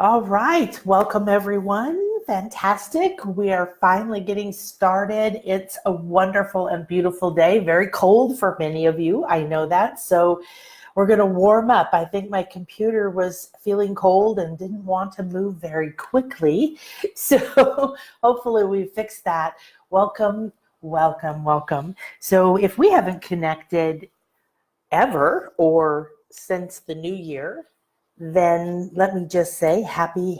All right, welcome everyone. Fantastic. We are finally getting started. It's a wonderful and beautiful day. Very cold for many of you. I know that. So we're going to warm up. I think my computer was feeling cold and didn't want to move very quickly. So hopefully we fixed that. Welcome, welcome, welcome. So if we haven't connected ever or since the new year, then let me just say happy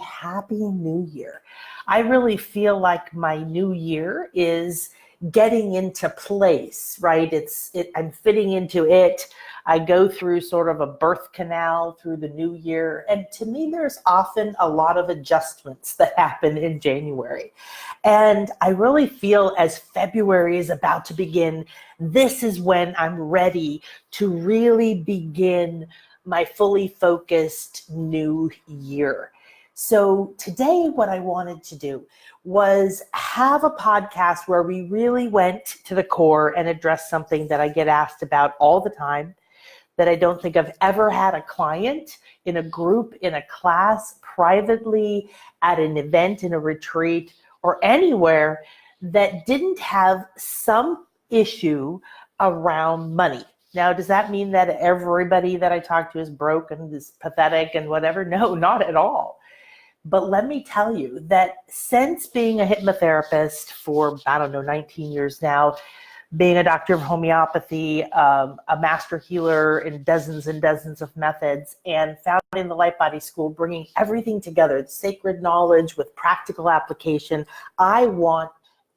new year. I really feel like my new year is getting into place, right? I'm fitting into it. I go through sort of a birth canal through the new year. And to me, there's often a lot of adjustments that happen in January. And I really feel as February is about to begin, this is when I'm ready to really begin my fully focused new year. So today what I wanted to do was have a podcast where we really went to the core and addressed something that I get asked about all the time, that I don't think I've ever had a client in a group, in a class, privately, at an event, in a retreat, or anywhere that didn't have some issue around money. Now, does that mean that everybody that I talk to is broke and is pathetic and whatever? No, not at all. But let me tell you that since being a hypnotherapist for, 19 years now, being a doctor of homeopathy, a master healer in dozens and dozens of methods, and founding the Light Body School, bringing everything together, sacred knowledge with practical application, I want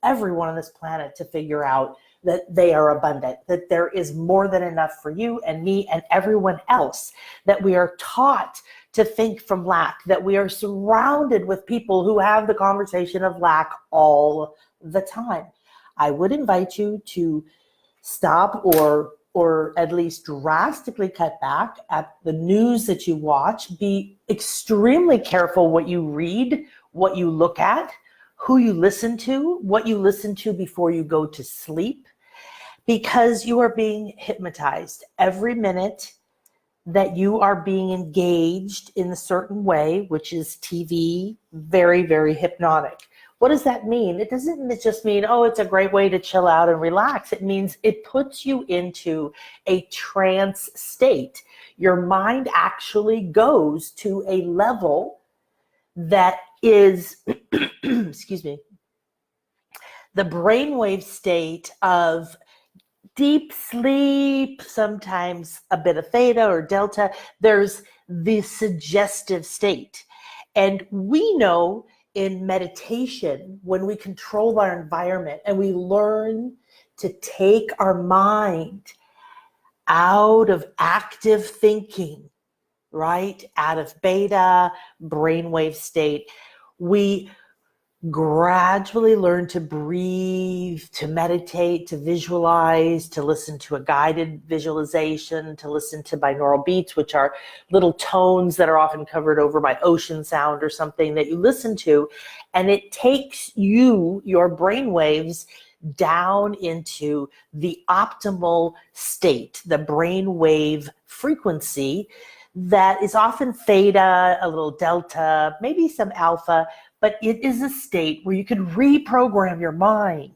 everyone on this planet to figure out that they are abundant, that there is more than enough for you and me and everyone else, that we are taught to think from lack, that we are surrounded with people who have the conversation of lack all the time. I would invite you to stop or at least drastically cut back at the news that you watch. Be extremely careful what you read, what you look at, who you listen to, what you listen to before you go to sleep, because you are being hypnotized every minute that you are being engaged in a certain way, which is TV, very, very hypnotic. What does that mean? It doesn't just mean, oh, it's a great way to chill out and relax. It means it puts you into a trance state. Your mind actually goes to a level that is, excuse me, the brainwave state of deep sleep, sometimes a bit of theta or delta. There's the suggestive state. And we know in meditation, when we control our environment and we learn to take our mind out of active thinking, right? Out of beta, brainwave state, we gradually learn to breathe, to meditate, to visualize, to listen to a guided visualization, to listen to binaural beats, which are little tones that are often covered over by ocean sound or something that you listen to. And it takes you, your brain waves, down into the optimal state, the brain wave frequency that is often theta, a little delta, maybe some alpha, but it is a state where you can reprogram your mind.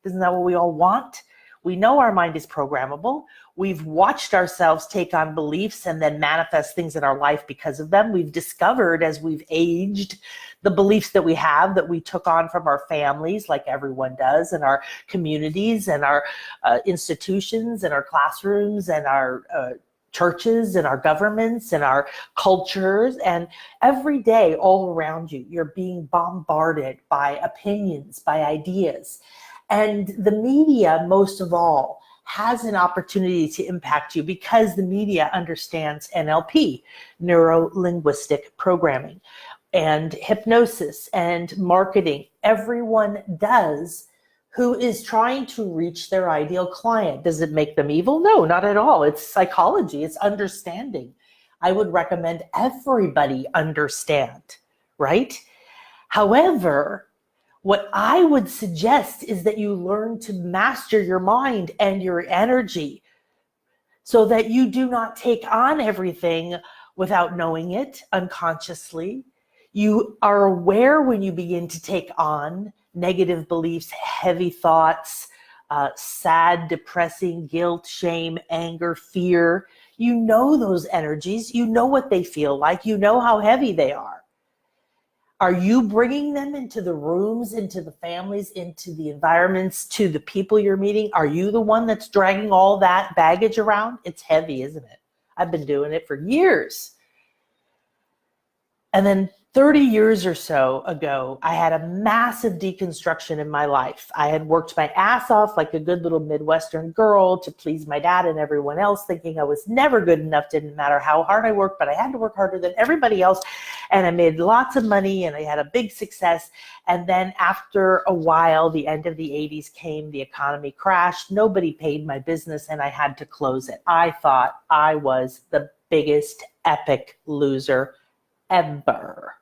Isn't that what we all want? We know our mind is programmable. We've watched ourselves take on beliefs and then manifest things in our life because of them. We've discovered as we've aged the beliefs that we have that we took on from our families, like everyone does, and our communities and our institutions and our classrooms and our churches and our governments and our cultures, and every day all around you, you're being bombarded by opinions, by ideas. And the media, most of all, has an opportunity to impact you because the media understands NLP, neuro-linguistic programming, and hypnosis and marketing. Everyone does, who is trying to reach their ideal client. Does it make them evil? No, not at all. It's psychology. It's understanding. I would recommend everybody understand, right? However, what I would suggest is that you learn to master your mind and your energy so that you do not take on everything without knowing it unconsciously. You are aware when you begin to take on negative beliefs, heavy thoughts, sad, depressing, guilt, shame, anger, fear. You know those energies. You know what they feel like. You know how heavy they are. Are you bringing them into the rooms, into the families, into the environments, to the people you're meeting? Are you the one that's dragging all that baggage around? It's heavy, isn't it? I've been doing it for years. And then 30 years or so ago, I had a massive deconstruction in my life. I had worked my ass off like a good little Midwestern girl to please my dad and everyone else, thinking I was never good enough. Didn't matter how hard I worked, but I had to work harder than everybody else. And I made lots of money and I had a big success. And then after a while, the end of the 80s came, the economy crashed. Nobody paid my business and I had to close it. I thought I was the biggest epic loser ever.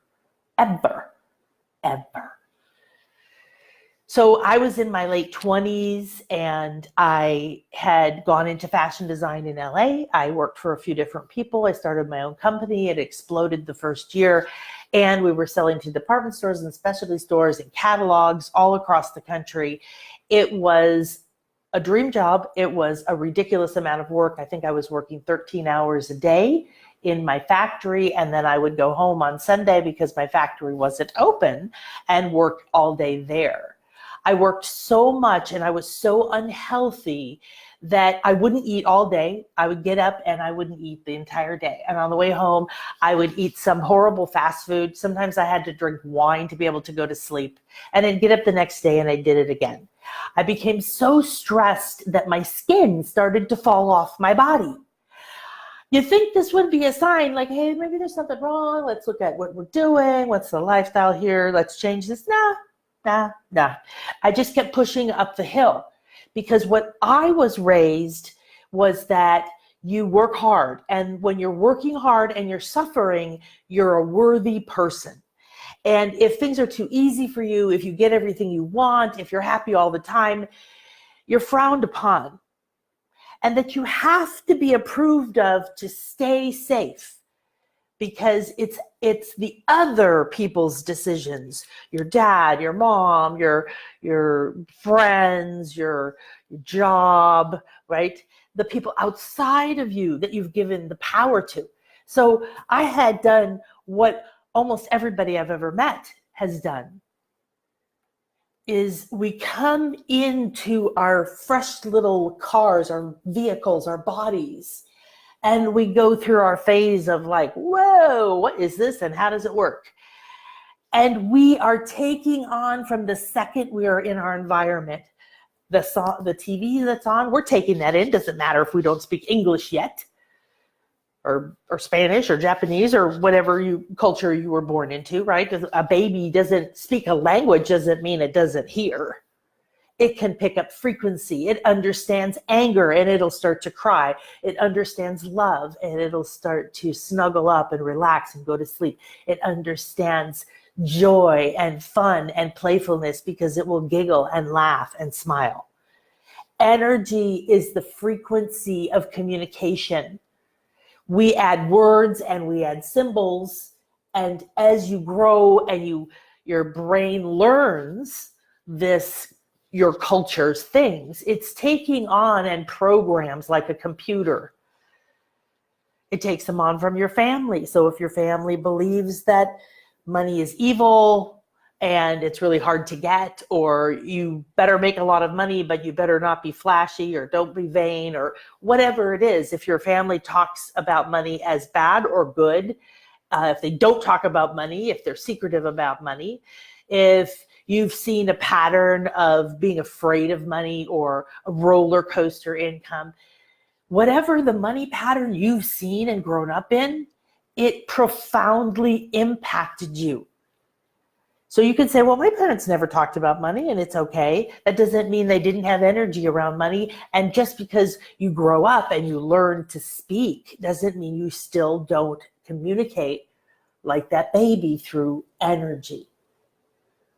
So I was in my late 20s and I had gone into fashion design in LA. I worked for a few different people. I started my own company. It exploded the first year. And we were selling to department stores and specialty stores and catalogs all across the country. It was a dream job. It was a ridiculous amount of work. I think I was working 13 hours a day in my factory, and then I would go home on Sunday because my factory wasn't open and work all day there. I worked so much and I was so unhealthy that I wouldn't eat all day. I would get up and I wouldn't eat the entire day. And on the way home, I would eat some horrible fast food. Sometimes I had to drink wine to be able to go to sleep, and then get up the next day and I did it again. I became so stressed that my skin started to fall off my body. You think this would be a sign like, hey, maybe there's something wrong. Let's look at what we're doing. What's the lifestyle here? Let's change this. Nah. I just kept pushing up the hill because what I was raised was that you work hard. And when you're working hard and you're suffering, you're a worthy person. And if things are too easy for you, if you get everything you want, if you're happy all the time, you're frowned upon. And that you have to be approved of to stay safe because it's the other people's decisions. Your dad, your mom, your friends, your job, right? The people outside of you that you've given the power to. So I had done what almost everybody I've ever met has done. Is we come into our fresh little cars, our vehicles, our bodies, and we go through our phase of like, whoa, what is this and how does it work? And we are taking on from the second we are in our environment, the TV that's on, we're taking that in. Doesn't matter if we don't speak English yet, or Spanish or Japanese or whatever culture you were born into, right? A baby doesn't speak a language doesn't mean it doesn't hear. It can pick up frequency. It understands anger and it'll start to cry. It understands love and it'll start to snuggle up and relax and go to sleep. It understands joy and fun and playfulness because it will giggle and laugh and smile. Energy is the frequency of communication. We add words and we add symbols, and as you grow and your brain learns your culture's things, it's taking on and programs like a computer. It takes them on from your family. So if your family believes that money is evil and it's really hard to get, or you better make a lot of money, but you better not be flashy or don't be vain or whatever it is. If your family talks about money as bad or good, if they don't talk about money, if they're secretive about money, if you've seen a pattern of being afraid of money or a roller coaster income, whatever the money pattern you've seen and grown up in, it profoundly impacted you. So you can say, well, my parents never talked about money and it's okay. That doesn't mean they didn't have energy around money. And just because you grow up and you learn to speak doesn't mean you still don't communicate like that baby through energy.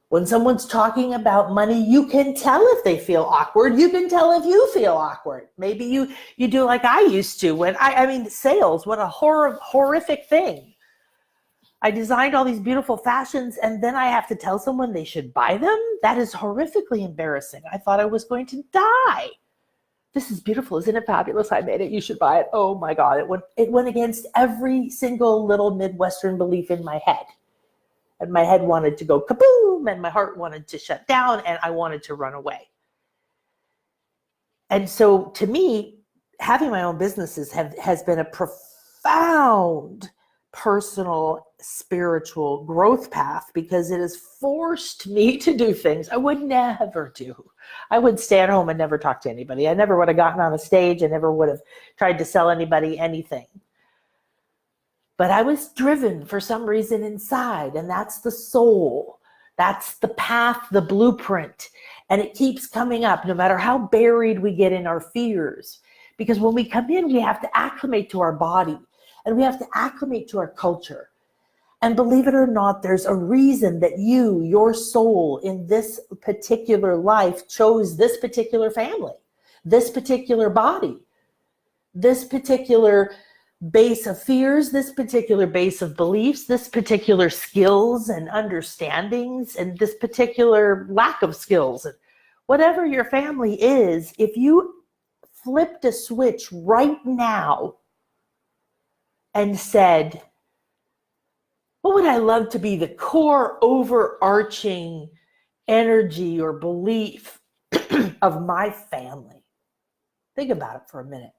When someone's talking about money, you can tell if they feel awkward. You can tell if you feel awkward. Maybe you do like I used to when I mean, sales, what a horrific thing. I designed all these beautiful fashions and then I have to tell someone they should buy them? That is horrifically embarrassing. I thought I was going to die. This is beautiful. Isn't it fabulous? I made it. You should buy it. Oh my God. It went against every single little Midwestern belief in my head. And my head wanted to go kaboom and my heart wanted to shut down and I wanted to run away. And so to me, having my own businesses has been a profound personal, spiritual growth path because it has forced me to do things I would never do. I would stay at home and never talk to anybody. I never would have gotten on a stage. I never would have tried to sell anybody anything. But I was driven for some reason inside, and that's the soul. That's the path, the blueprint. And it keeps coming up no matter how buried we get in our fears. Because when we come in, we have to acclimate to our body. And we have to acclimate to our culture. And believe it or not, there's a reason that your soul in this particular life chose this particular family, this particular body, this particular base of fears, this particular base of beliefs, this particular skills and understandings, and this particular lack of skills. Whatever your family is, if you flipped a switch right now and said, what would I love to be the core overarching energy or belief of my family? Think about it for a minute.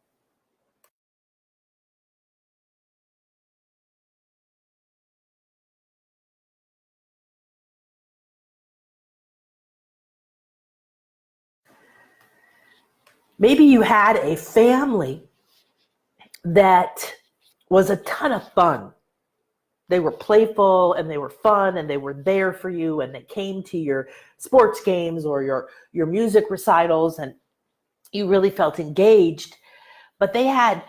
Maybe you had a family that was a ton of fun. They were playful and they were fun and they were there for you and they came to your sports games or your music recitals and you really felt engaged, but they had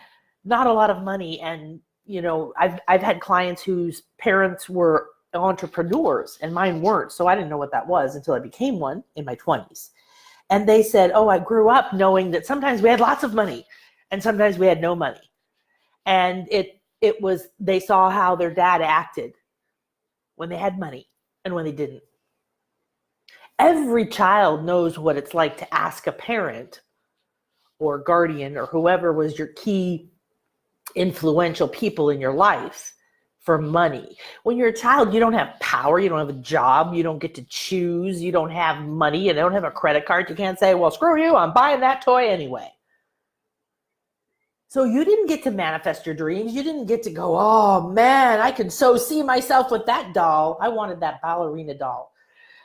not a lot of money. And, I've had clients whose parents were entrepreneurs and mine weren't. So I didn't know what that was until I became one in my 20s. And they said, I grew up knowing that sometimes we had lots of money and sometimes we had no money. And they saw how their dad acted when they had money and when they didn't. Every child knows what it's like to ask a parent or guardian or whoever was your key influential people in your life for money. When you're a child, you don't have power, you don't have a job, you don't get to choose, you don't have money, you don't have a credit card. You can't say, well, screw you, I'm buying that toy anyway. So you didn't get to manifest your dreams. You didn't get to go, oh man, I could so see myself with that doll. I wanted that ballerina doll.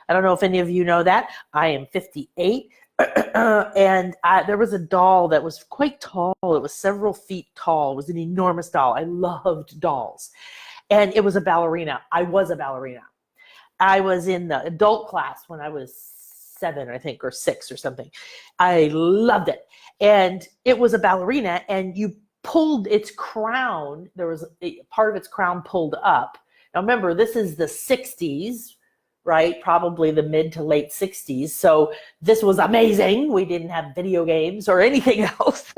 I don't know if any of you know that. I am 58. And there was a doll that was quite tall. It was several feet tall. It was an enormous doll. I loved dolls. And it was a ballerina. I was a ballerina. I was in the adult class when I was 7, I think, or 6 or something. I loved it. And it was a ballerina, and you pulled its crown. There was a part of its crown pulled up. Now remember, this is the 60s, right? Probably the mid to late 60s. So this was amazing. We didn't have video games or anything else.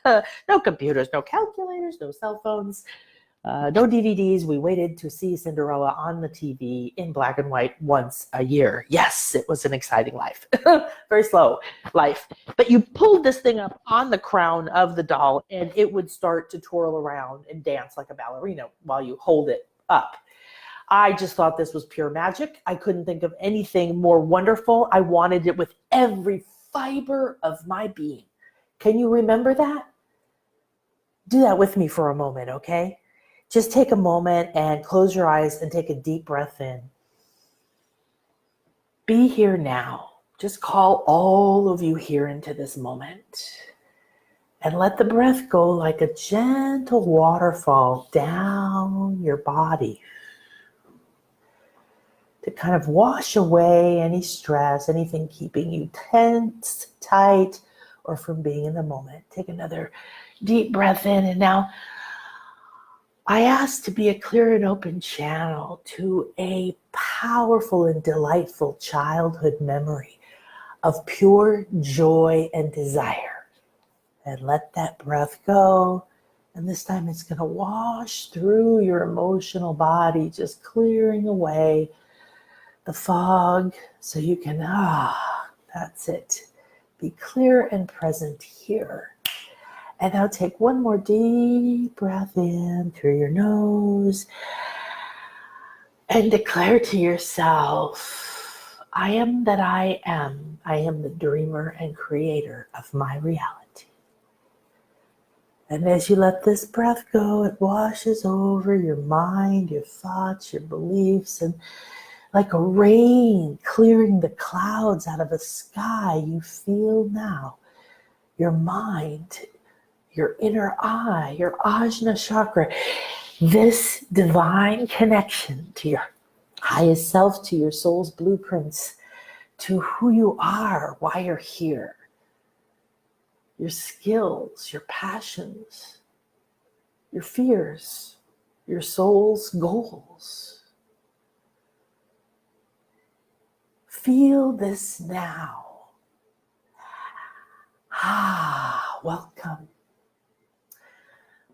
No computers, no calculators, no cell phones. No DVDs. We waited to see Cinderella on the TV in black and white once a year. Yes, it was an exciting life. Very slow life. But you pulled this thing up on the crown of the doll and it would start to twirl around and dance like a ballerina while you hold it up. I just thought this was pure magic. I couldn't think of anything more wonderful. I wanted it with every fiber of my being. Can you remember that? Do that with me for a moment, okay? Just take a moment and close your eyes and take a deep breath in. Be here now. Just call all of you here into this moment. And let the breath go like a gentle waterfall down your body to kind of wash away any stress, anything keeping you tense, tight, or from being in the moment. Take another deep breath in, and now I ask to be a clear and open channel to a powerful and delightful childhood memory of pure joy and desire. And let that breath go And this time it's going to wash through your emotional body, just clearing away the fog so you can, that's it. Be clear and present here. And now take one more deep breath in through your nose and declare to yourself, I am that I am. I am the dreamer and creator of my reality. And as you let this breath go, it washes over your mind, your thoughts, your beliefs, and like a rain clearing the clouds out of the sky, you feel now your mind, your inner eye, your Ajna chakra, this divine connection to your highest self, to your soul's blueprints, to who you are, why you're here, your skills, your passions, your fears, your soul's goals. Feel this now. Welcome.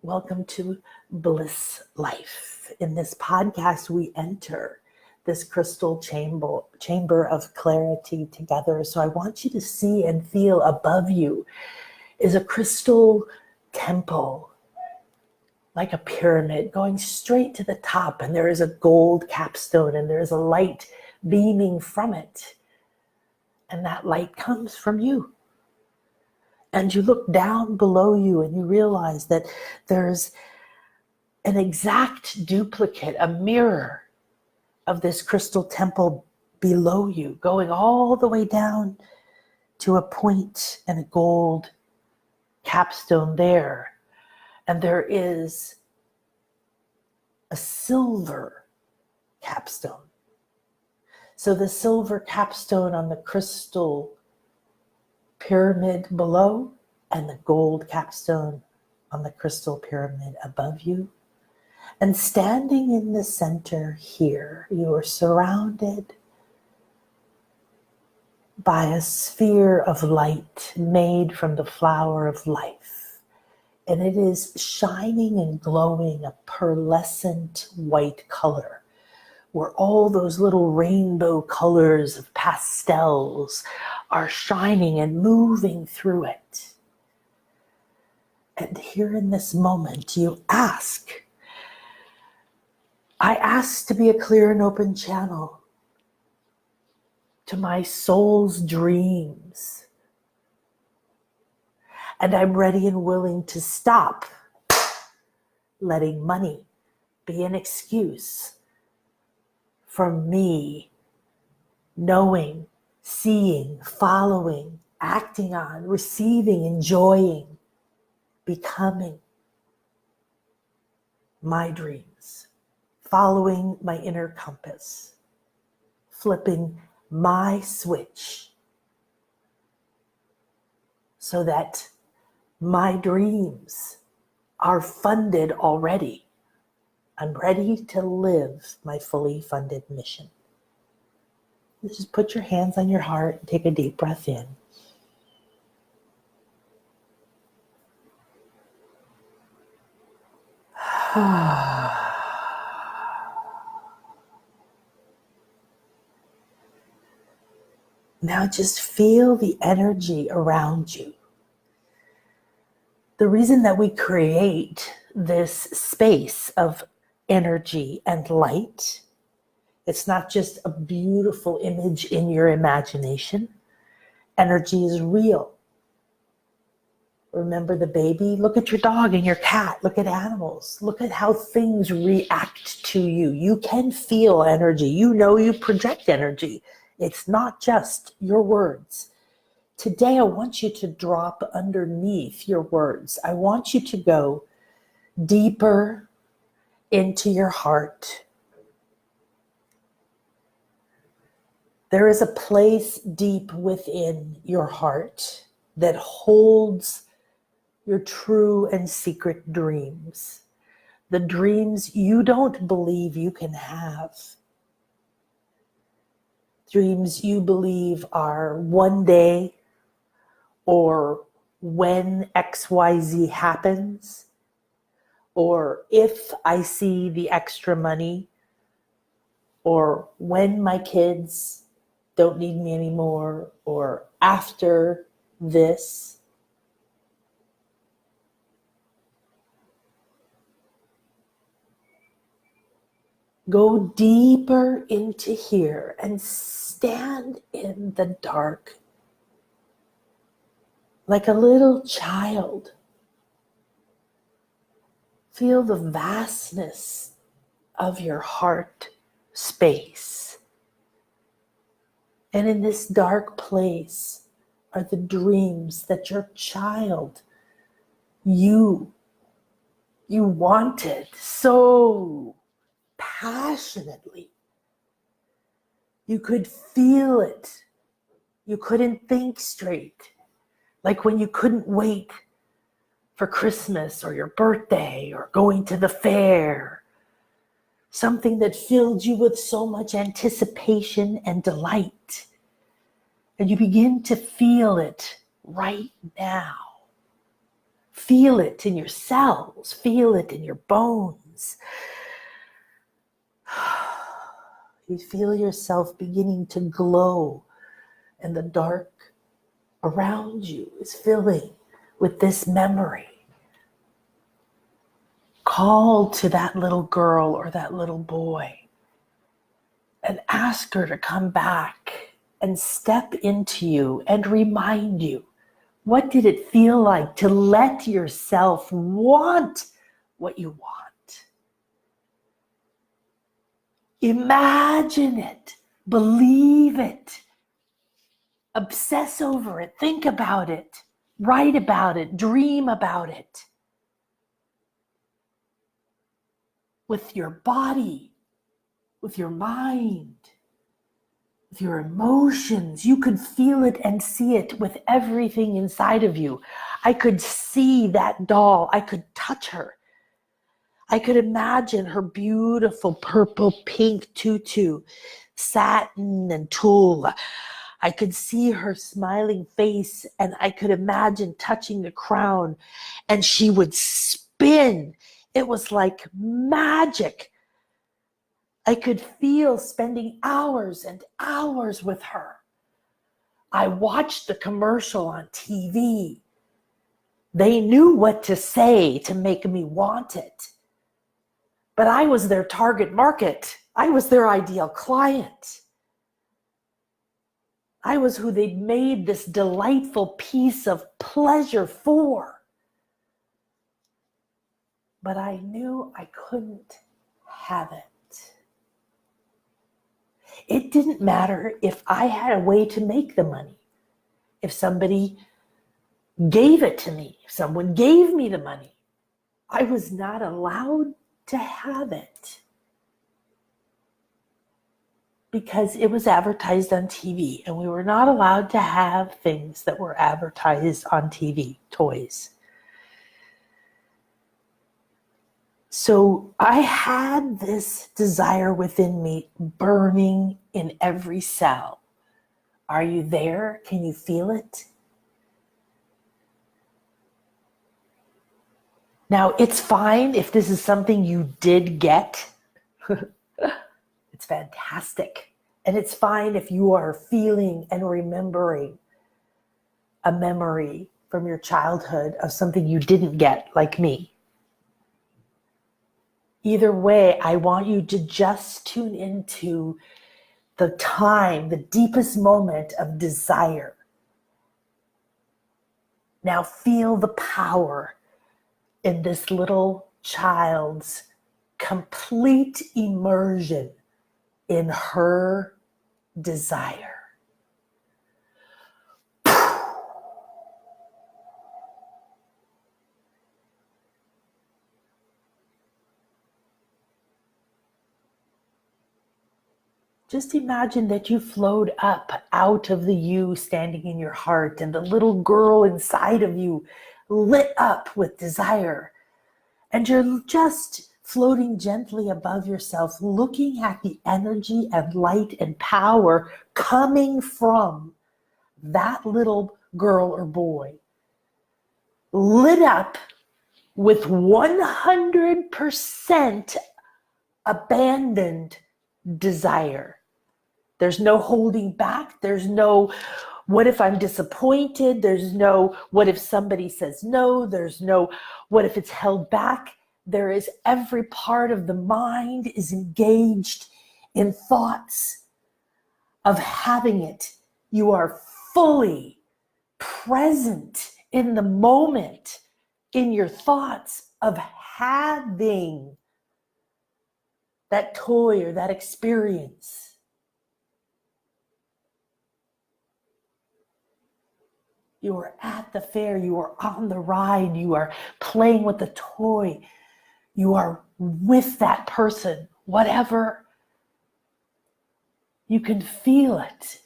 Welcome to Bliss Life. In this podcast, we enter this crystal chamber of clarity together. So I want you to see and feel above you is a crystal temple, like a pyramid going straight to the top, and there is a gold capstone and there is a light beaming from it. And that light comes from you. And you look down below you and you realize that there's an exact duplicate, a mirror of this crystal temple below you, going all the way down to a point and a gold capstone there. And there is a silver capstone. So the silver capstone on the crystal pyramid below and the gold capstone on the crystal pyramid above you. And standing in the center here, you are surrounded by a sphere of light made from the flower of life. And it is shining and glowing a pearlescent white color, where all those little rainbow colors of pastels are shining and moving through it. And here in this moment, you ask, I ask to be a clear and open channel to my soul's dreams. And I'm ready and willing to stop letting money be an excuse for me knowing, seeing, following, acting on, receiving, enjoying, becoming my dreams, following my inner compass, flipping my switch so that my dreams are funded already. I'm ready to live my fully funded mission. Just put your hands on your heart and take a deep breath in. Now just feel the energy around you. The reason that we create this space of energy and light, it's not just a beautiful image in your imagination. Energy is real. Remember the baby? Look at your dog and your cat. Look at animals. Look at how things react to you. You can feel energy. You know you project energy. It's not just your words. Today, I want you to drop underneath your words. I want you to go deeper into your heart. There is a place deep within your heart that holds your true and secret dreams. The dreams you don't believe you can have. Dreams you believe are one day or when XYZ happens. or if I see the extra money, or when my kids don't need me anymore, or after this. Go deeper into here and stand in the dark like a little child. Feel the vastness of your heart space. And in this dark place are the dreams that your child, you wanted so passionately. You could feel it. You couldn't think straight. Like when you couldn't wait for Christmas or your birthday or going to the fair. Something that filled you with so much anticipation and delight. And you begin to feel it right now. Feel it in your cells. Feel it in your bones. You feel yourself beginning to glow, and the dark around you is filling with this memory. Call to that little girl or that little boy and ask her to come back and step into you and remind you, what did it feel like to let yourself want what you want? Imagine it, believe it, obsess over it, think about it, write about it, dream about it. With your body, with your mind, with your emotions, you could feel it and see it with everything inside of you. I could see that doll. I could touch her. I could imagine her beautiful purple pink tutu, satin and tulle. I could see her smiling face, and I could imagine touching the crown, and she would spin. It was like magic. I could feel spending hours and hours with her. I watched the commercial on TV. They knew what to say to make me want it. But I was their target market. I was their ideal client. I was who they'd made this delightful piece of pleasure for. But I knew I couldn't have it. It didn't matter if I had a way to make the money. If somebody gave it to me, if someone gave me the money, I was not allowed to have it because it was advertised on TV, and we were not allowed to have things that were advertised on TV, toys. So I had this desire within me burning in every cell. Are you there? Can you feel it? Now, it's fine if this is something you did get. It's fantastic. And it's fine if you are feeling and remembering a memory from your childhood of something you didn't get, like me. Either way, I want you to just tune into the time, the deepest moment of desire. Now feel the power in this little child's complete immersion in her desire. Just imagine that you float up out of the you standing in your heart, and the little girl inside of you lit up with desire. And you're just floating gently above yourself, looking at the energy and light and power coming from that little girl or boy, lit up with 100% abandoned desire. There's no holding back. There's no, what if I'm disappointed? There's no, what if somebody says no? There's no, what if it's held back? There is every part of the mind is engaged in thoughts of having it. You are fully present in the moment in your thoughts of having that toy or that experience. You are at the fair, you are on the ride, you are playing with the toy, you are with that person, whatever. You can feel it.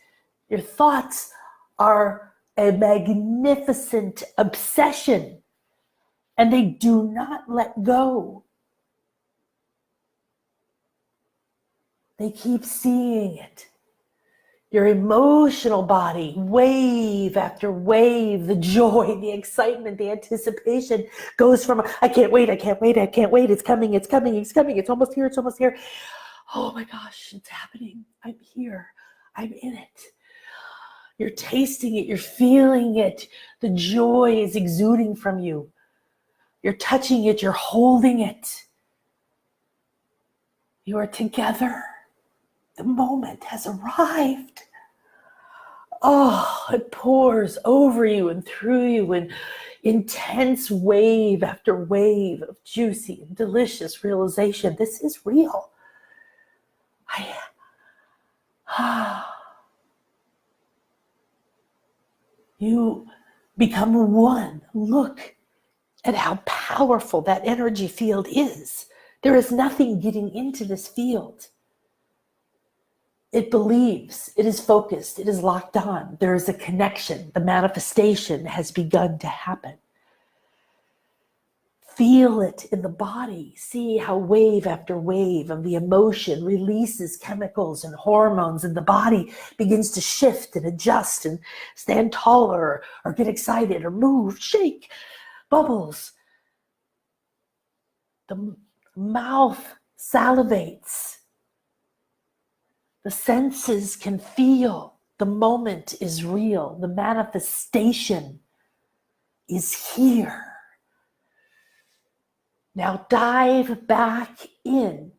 Your thoughts are a magnificent obsession, and they do not let go. They keep seeing it. Your emotional body, wave after wave, the joy, the excitement, the anticipation goes from, I can't wait, I can't wait, I can't wait, it's coming, it's coming, it's coming, it's almost here, it's almost here. Oh my gosh, it's happening. I'm here. I'm in it. You're tasting it. You're feeling it. The joy is exuding from you. You're touching it. You're holding it. You are together. The moment has arrived. Oh, it pours over you and through you in intense wave after wave of juicy and delicious realization. This is real. You become one. Look at how powerful that energy field is. There is nothing getting into this field. It believes, it is focused, it is locked on. There is a connection. The manifestation has begun to happen. Feel it in the body. See how wave after wave of the emotion releases chemicals and hormones, and the body begins to shift and adjust and stand taller or get excited or move, shake, bubbles. The mouth salivates. The senses can feel. The moment is real. The manifestation is here. Now dive back in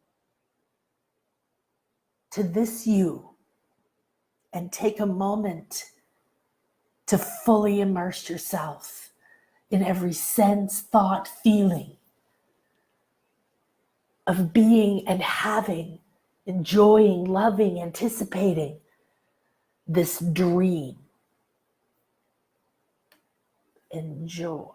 to this you and take a moment to fully immerse yourself in every sense, thought, feeling of being and having, enjoying, loving, anticipating this dream. Enjoy.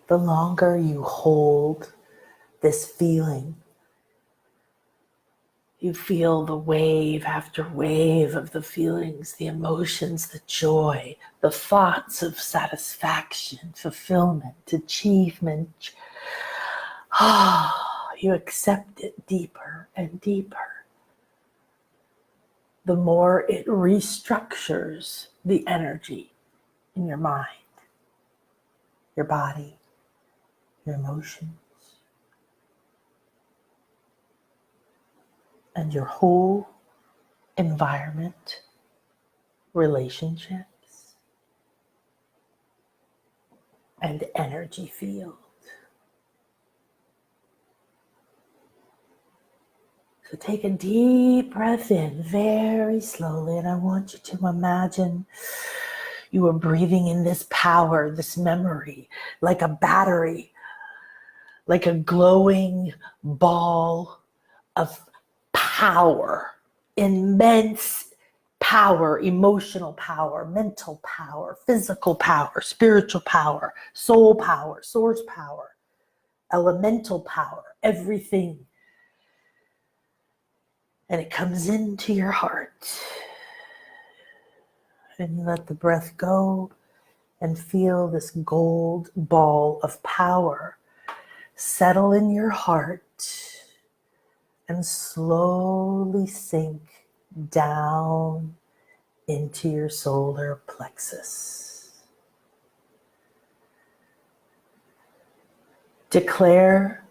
The longer you hold this feeling, you feel the wave after wave of the feelings, the emotions, the joy, the thoughts of satisfaction, fulfillment, achievement. You accept it deeper and deeper. The more it restructures the energy in your mind, your body, your emotions, and your whole environment, relationships, and energy field. So take a deep breath in very slowly, and I want you to imagine you are breathing in this power, this memory, like a battery, like a glowing ball of power, immense power, emotional power, mental power, physical power, spiritual power, soul power, source power, elemental power, everything. And it comes into your heart. And you let the breath go and feel this gold ball of power settle in your heart and slowly sink down into your solar plexus. Declare,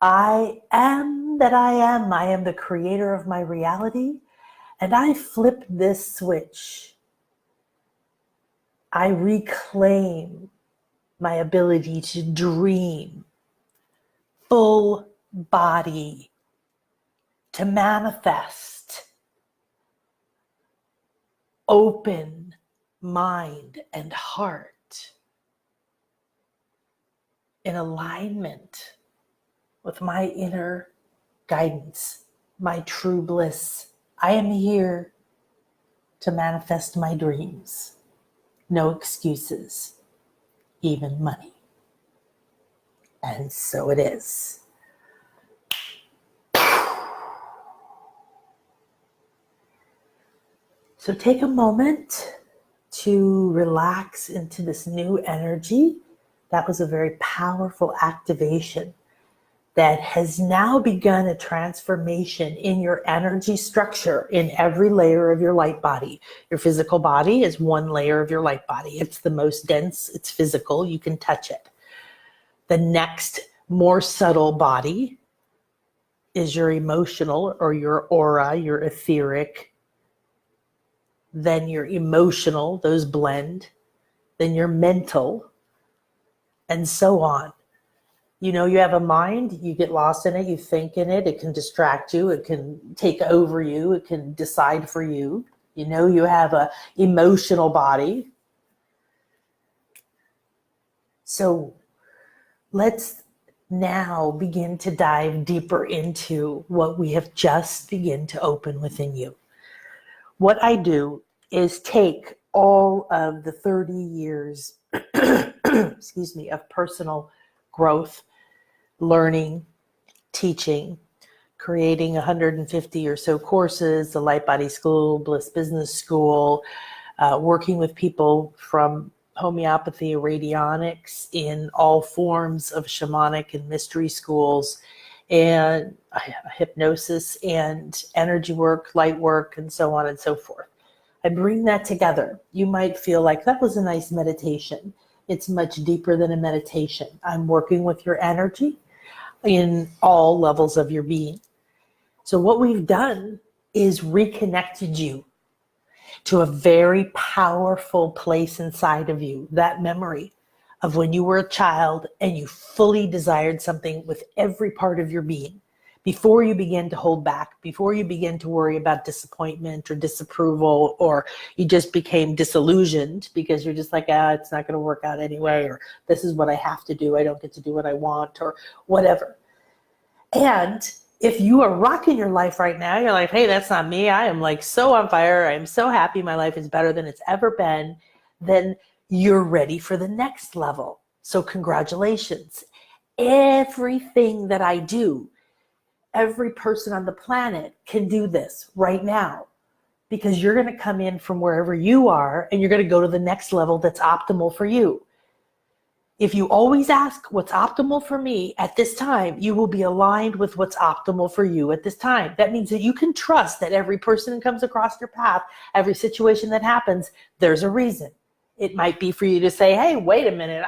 I am that I am. I am the creator of my reality, and I flip this switch. I reclaim my ability to dream, full body, to manifest, open mind and heart in alignment with my inner guidance, my true bliss. I am here to manifest my dreams. No excuses, even money. And so it is. So take a moment to relax into this new energy. That was a very powerful activation that has now begun a transformation in your energy structure in every layer of your light body. Your physical body is one layer of your light body. It's the most dense, it's physical, you can touch it. The next more subtle body is your emotional or your aura, your etheric. Then your emotional, those blend. Then your mental, and so on. You know, you have a mind, you get lost in it, you think in it, it can distract you, it can take over you, it can decide for you. You know, you have an emotional body. So let's now begin to dive deeper into what we have just begun to open within you. What I do is take all of the 30 years, excuse me, of personal growth, learning, teaching, creating 150 or so courses, the Light Body School, Bliss Business School, working with people from homeopathy, radionics in all forms of shamanic and mystery schools, and hypnosis and energy work, light work, and so on and so forth. I bring that together. You might feel like that was a nice meditation. It's much deeper than a meditation. I'm working with your energy in all levels of your being. So what we've done is reconnected you to a very powerful place inside of you, that memory of when you were a child and you fully desired something with every part of your being. Before you begin to hold back, before you begin to worry about disappointment or disapproval, or you just became disillusioned because you're just like, it's not going to work out anyway, or this is what I have to do, I don't get to do what I want, or whatever. And if you are rocking your life right now, you're like, hey, that's not me. I am like so on fire. I am so happy. My life is better than it's ever been. Then you're ready for the next level. So congratulations. Everything that I do, every person on the planet can do this right now, because you're going to come in from wherever you are and you're going to go to the next level that's optimal for you. If you always ask what's optimal for me at this time, you will be aligned with what's optimal for you at this time. That means that you can trust that every person that comes across your path, every situation that happens, there's a reason. It might be for you to say, hey, wait a minute,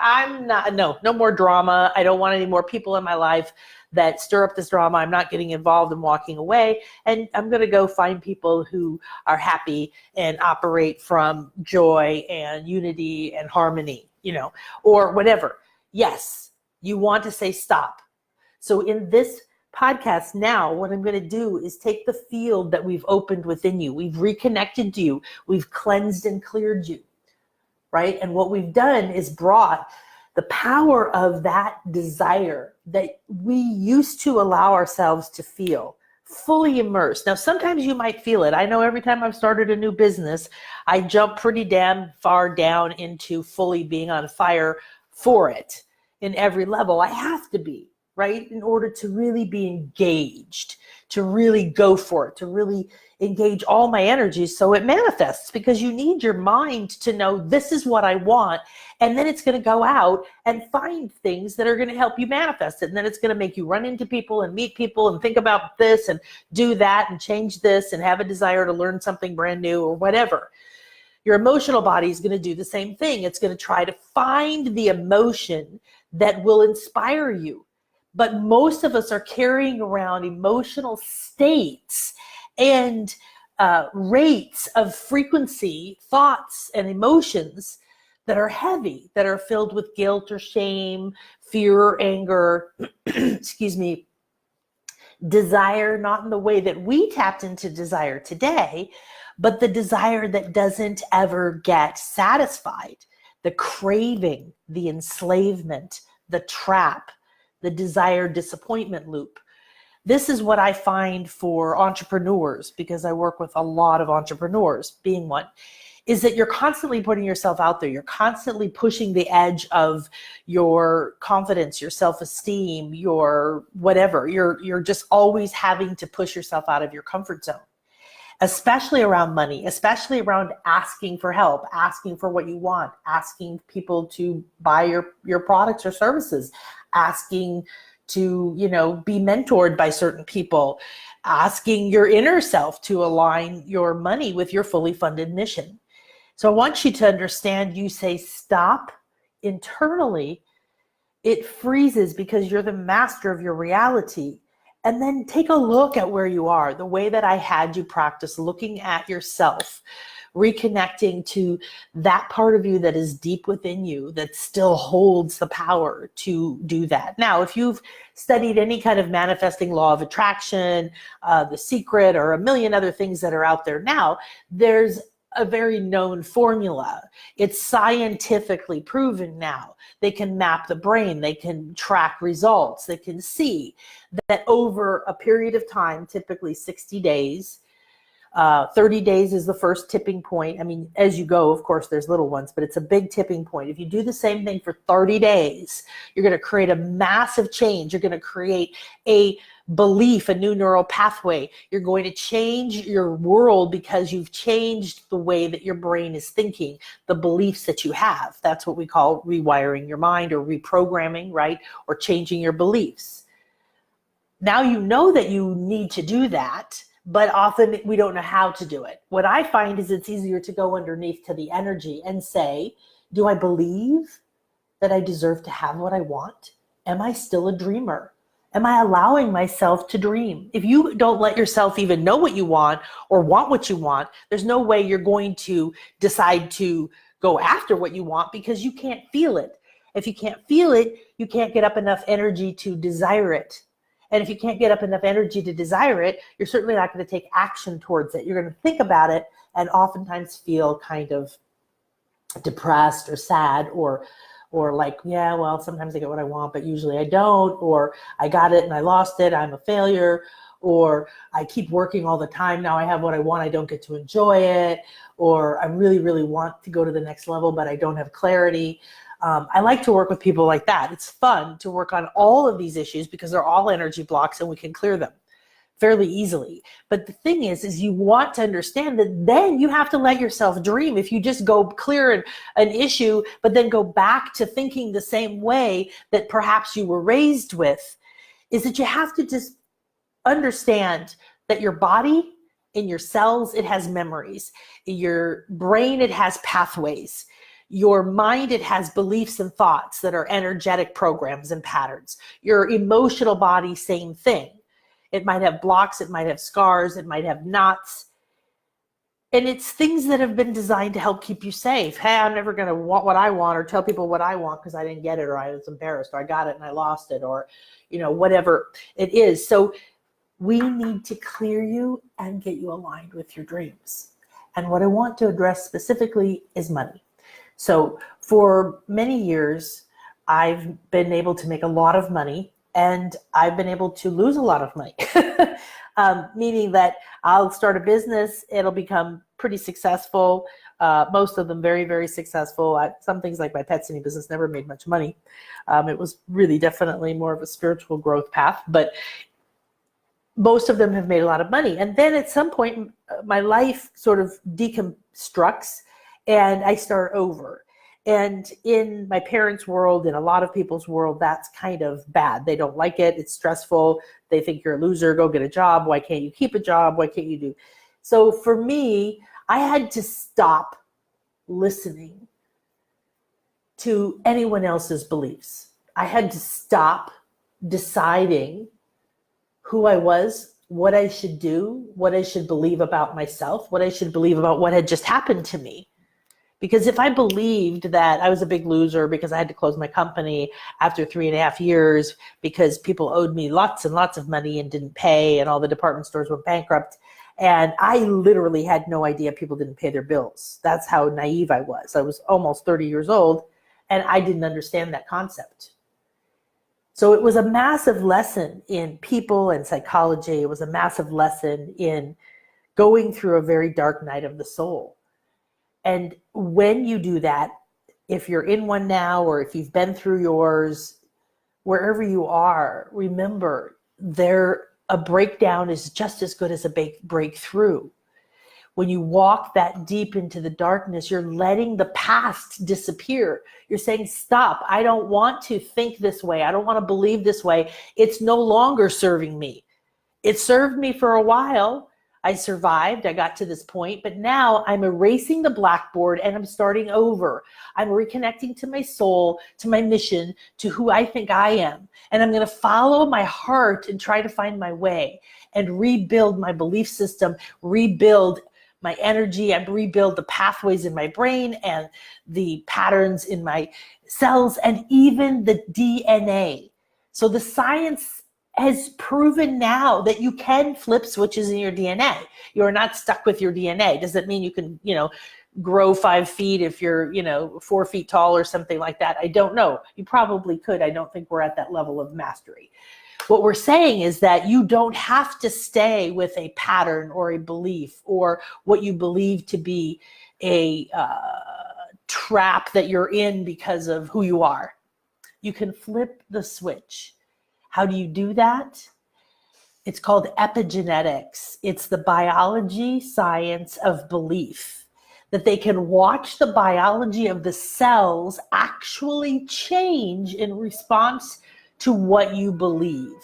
no more drama. I don't want any more people in my life that stir up this drama. I'm not getting involved and walking away. And I'm going to go find people who are happy and operate from joy and unity and harmony, or whatever. Yes, you want to say stop. So in this podcast now, what I'm going to do is take the field that we've opened within you. We've reconnected you. We've cleansed and cleared you, right? And what we've done is brought the power of that desire that we used to allow ourselves to feel fully immersed. Now, sometimes you might feel it. I know every time I've started a new business, I jump pretty damn far down into fully being on fire for it in every level. I have to be, right? In order to really be engaged, to really go for it, to really engage all my energies so it manifests, because you need your mind to know this is what I want. And then it's going to go out and find things that are going to help you manifest it. And then it's going to make you run into people and meet people and think about this and do that and change this and have a desire to learn something brand new or whatever. Your emotional body is going to do the same thing. It's going to try to find the emotion that will inspire you. But most of us are carrying around emotional states and rates of frequency, thoughts and emotions that are heavy, that are filled with guilt or shame, fear or anger, excuse me, desire, not in the way that we tapped into desire today, but the desire that doesn't ever get satisfied, the craving, the enslavement, the trap, the desire disappointment loop. This is what I find for entrepreneurs, because I work with a lot of entrepreneurs, being one, is that you're constantly putting yourself out there. You're constantly pushing the edge of your confidence, your self-esteem, your whatever. You're just always having to push yourself out of your comfort zone, especially around money, especially around asking for help, asking for what you want, asking people to buy your products or services, asking to, be mentored by certain people, asking your inner self to align your money with your fully funded mission. So I want you to understand, you say stop internally, it freezes because you're the master of your reality. And then take a look at where you are, the way that I had you practice looking at yourself, reconnecting to that part of you that is deep within you, that still holds the power to do that. Now, if you've studied any kind of manifesting law of attraction, The Secret, or a million other things that are out there now, there's a very known formula. It's scientifically proven now. They can map the brain, they can track results, they can see that over a period of time, typically 60 days, 30 days is the first tipping point. I mean, as you go, of course, there's little ones, but it's a big tipping point. If you do the same thing for 30 days, you're going to create a massive change. You're going to create a belief, a new neural pathway. You're going to change your world because you've changed the way that your brain is thinking, the beliefs that you have. That's what we call rewiring your mind, or reprogramming, right? Or changing your beliefs. Now you know that you need to do that, but often we don't know how to do it. What I find is it's easier to go underneath to the energy and say, do I believe that I deserve to have what I want? Am I still a dreamer? Am I allowing myself to dream? If you don't let yourself even know what you want or want what you want, there's no way you're going to decide to go after what you want, because you can't feel it. If you can't feel it, you can't get up enough energy to desire it. And if you can't get up enough energy to desire it, you're certainly not going to take action towards it. You're going to think about it and oftentimes feel kind of depressed or sad, or like, yeah, well, sometimes I get what I want, but usually I don't, or I got it and I lost it, I'm a failure, or I keep working all the time, now I have what I want, I don't get to enjoy it, or I really, really want to go to the next level, but I don't have clarity. I like to work with people like that. It's fun to work on all of these issues because they're all energy blocks and we can clear them fairly easily. But the thing is you want to understand that then you have to let yourself dream. If you just go clear an issue, but then go back to thinking the same way that perhaps you were raised with, is that you have to just understand that your body, in your cells, it has memories. In your brain, it has pathways. Your mind, it has beliefs and thoughts that are energetic programs and patterns. Your emotional body, same thing. It might have blocks, it might have scars, it might have knots. And it's things that have been designed to help keep you safe. Hey, I'm never going to want what I want or tell people what I want because I didn't get it, or I was embarrassed, or I got it and I lost it, or, whatever it is. So we need to clear you and get you aligned with your dreams. And what I want to address specifically is money. So for many years, I've been able to make a lot of money, and I've been able to lose a lot of money. Meaning that I'll start a business, it'll become pretty successful. Most of them very, very successful. Some things like my pet sitting business never made much money. It was really definitely more of a spiritual growth path, but most of them have made a lot of money. And then at some point, my life sort of deconstructs and I start over. And in my parents' world, in a lot of people's world, that's kind of bad. They don't like it. It's stressful. They think you're a loser. Go get a job. Why can't you keep a job? Why can't you do? So for me, I had to stop listening to anyone else's beliefs. I had to stop deciding who I was, what I should do, what I should believe about myself, what I should believe about what had just happened to me. Because if I believed that I was a big loser because I had to close my company after 3.5 years because people owed me lots and lots of money and didn't pay, and all the department stores went bankrupt, and I literally had no idea people didn't pay their bills. That's how naive I was. I was almost 30 years old, and I didn't understand that concept. So it was a massive lesson in people and psychology. It was a massive lesson in going through a very dark night of the soul. And when you do that, if you're in one now, or if you've been through yours, wherever you are, remember a breakdown is just as good as a breakthrough. When you walk that deep into the darkness, you're letting the past disappear. You're saying, stop. I don't want to think this way. I don't want to believe this way. It's no longer serving me. It served me for a while. I survived. I got to this point, but now I'm erasing the blackboard and I'm starting over. I'm reconnecting to my soul, to my mission, to who I think I am. And I'm going to follow my heart and try to find my way and rebuild my belief system, rebuild my energy, and rebuild the pathways in my brain and the patterns in my cells and even the DNA. So the science has proven now that you can flip switches in your DNA. You're not stuck with your DNA. Does that mean you can, grow 5 feet if you're, 4 feet tall or something like that? I don't know. You probably could. I don't think we're at that level of mastery. What we're saying is that you don't have to stay with a pattern or a belief or what you believe to be a trap that you're in because of who you are. You can flip the switch. How do you do that? It's called epigenetics. It's the biology science of belief, that they can watch the biology of the cells actually change in response to what you believe.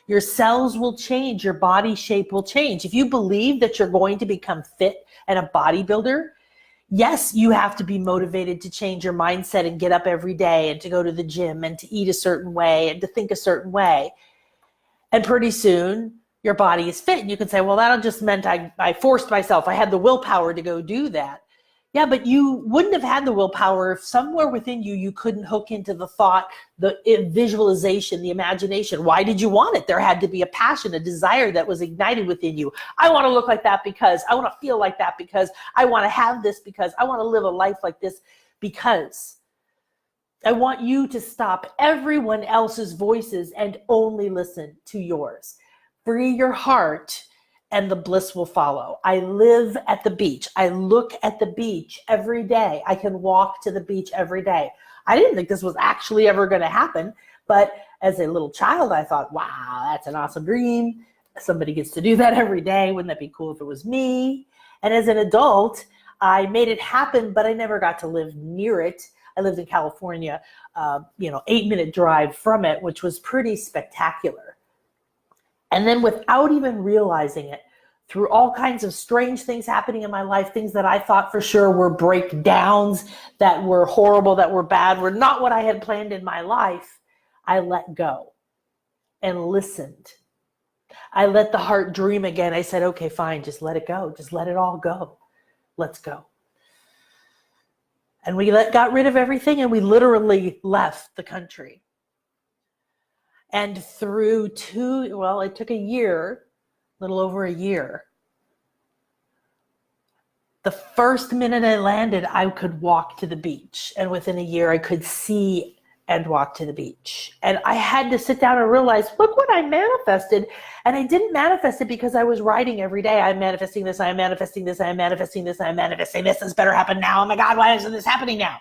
Your cells will change, your body shape will change. If you believe that you're going to become fit and a bodybuilder, yes, you have to be motivated to change your mindset and get up every day and to go to the gym and to eat a certain way and to think a certain way. And pretty soon your body is fit. And you can say, well, that just meant I forced myself. I had the willpower to go do that. Yeah, but you wouldn't have had the willpower if somewhere within you couldn't hook into the thought, the visualization, the imagination. Why did you want it? There had to be a passion, a desire that was ignited within you. I want to look like that because I want to feel like that because I want to have this because I want to live a life like this because I want you to stop everyone else's voices and only listen to yours. Free your heart and the bliss will follow. I live at the beach. I look at the beach every day. I can walk to the beach every day. I didn't think this was actually ever going to happen, but as a little child, I thought, wow, that's an awesome dream. Somebody gets to do that every day. Wouldn't that be cool if it was me? And as an adult, I made it happen, but I never got to live near it. I lived in California, 8-minute drive from it, which was pretty spectacular. And then without even realizing it, through all kinds of strange things happening in my life, things that I thought for sure were breakdowns, that were horrible, that were bad, were not what I had planned in my life, I let go and listened. I let the heart dream again. I said, okay, fine, just let it go. Just let it all go. let's go. And we got rid of everything, and we literally left the country. And through it took a year, a little over a year. The first minute I landed, I could walk to the beach. And within a year, I could see and walk to the beach. And I had to sit down and realize, look what I manifested. And I didn't manifest it because I was writing every day. I'm manifesting this, I'm manifesting this, I'm manifesting this, I'm manifesting this. This better happen now. Oh my God, why isn't this happening now?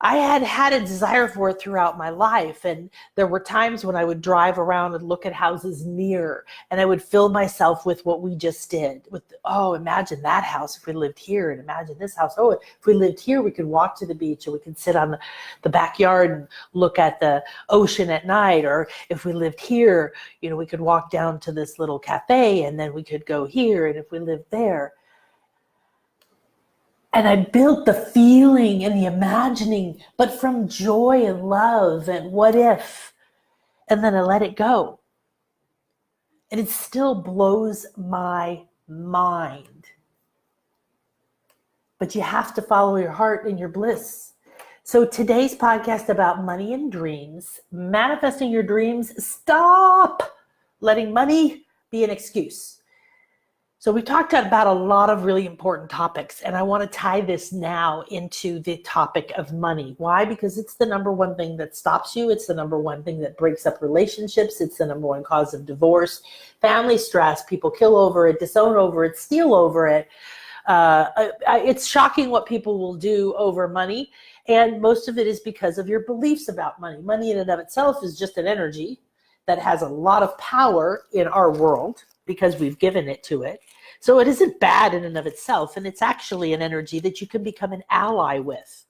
I had had a desire for it throughout my life. And there were times when I would drive around and look at houses near, and I would fill myself with what we just did. Imagine that house if we lived here, and imagine this house. Oh, if we lived here, we could walk to the beach, and we could sit on the backyard and look at the ocean at night. Or if we lived here, we could walk down to this little cafe, and then we could go here. And if we lived there. And I built the feeling and the imagining, but from joy and love and what if, and then I let it go. And it still blows my mind. But you have to follow your heart and your bliss. So today's podcast about money and dreams, manifesting your dreams. Stop letting money be an excuse. So we talked about a lot of really important topics, and I want to tie this now into the topic of money. Why? Because it's the number one thing that stops you. It's the number one thing that breaks up relationships. It's the number one cause of divorce, family stress. People kill over it, disown over it, steal over it. It's shocking what people will do over money, and most of it is because of your beliefs about money. Money in and of itself is just an energy that has a lot of power in our world, because we've given it to it. So it isn't bad in and of itself, and it's actually an energy that you can become an ally with.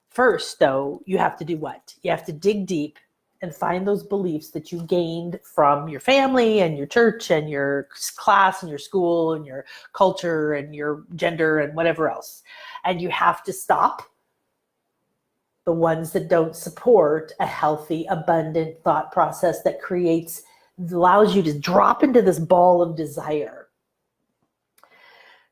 First, though, you have to do what? You have to dig deep and find those beliefs that you gained from your family and your church and your class and your school and your culture and your gender and whatever else. And you have to stop the ones that don't support a healthy, abundant thought process that allows you to drop into this ball of desire.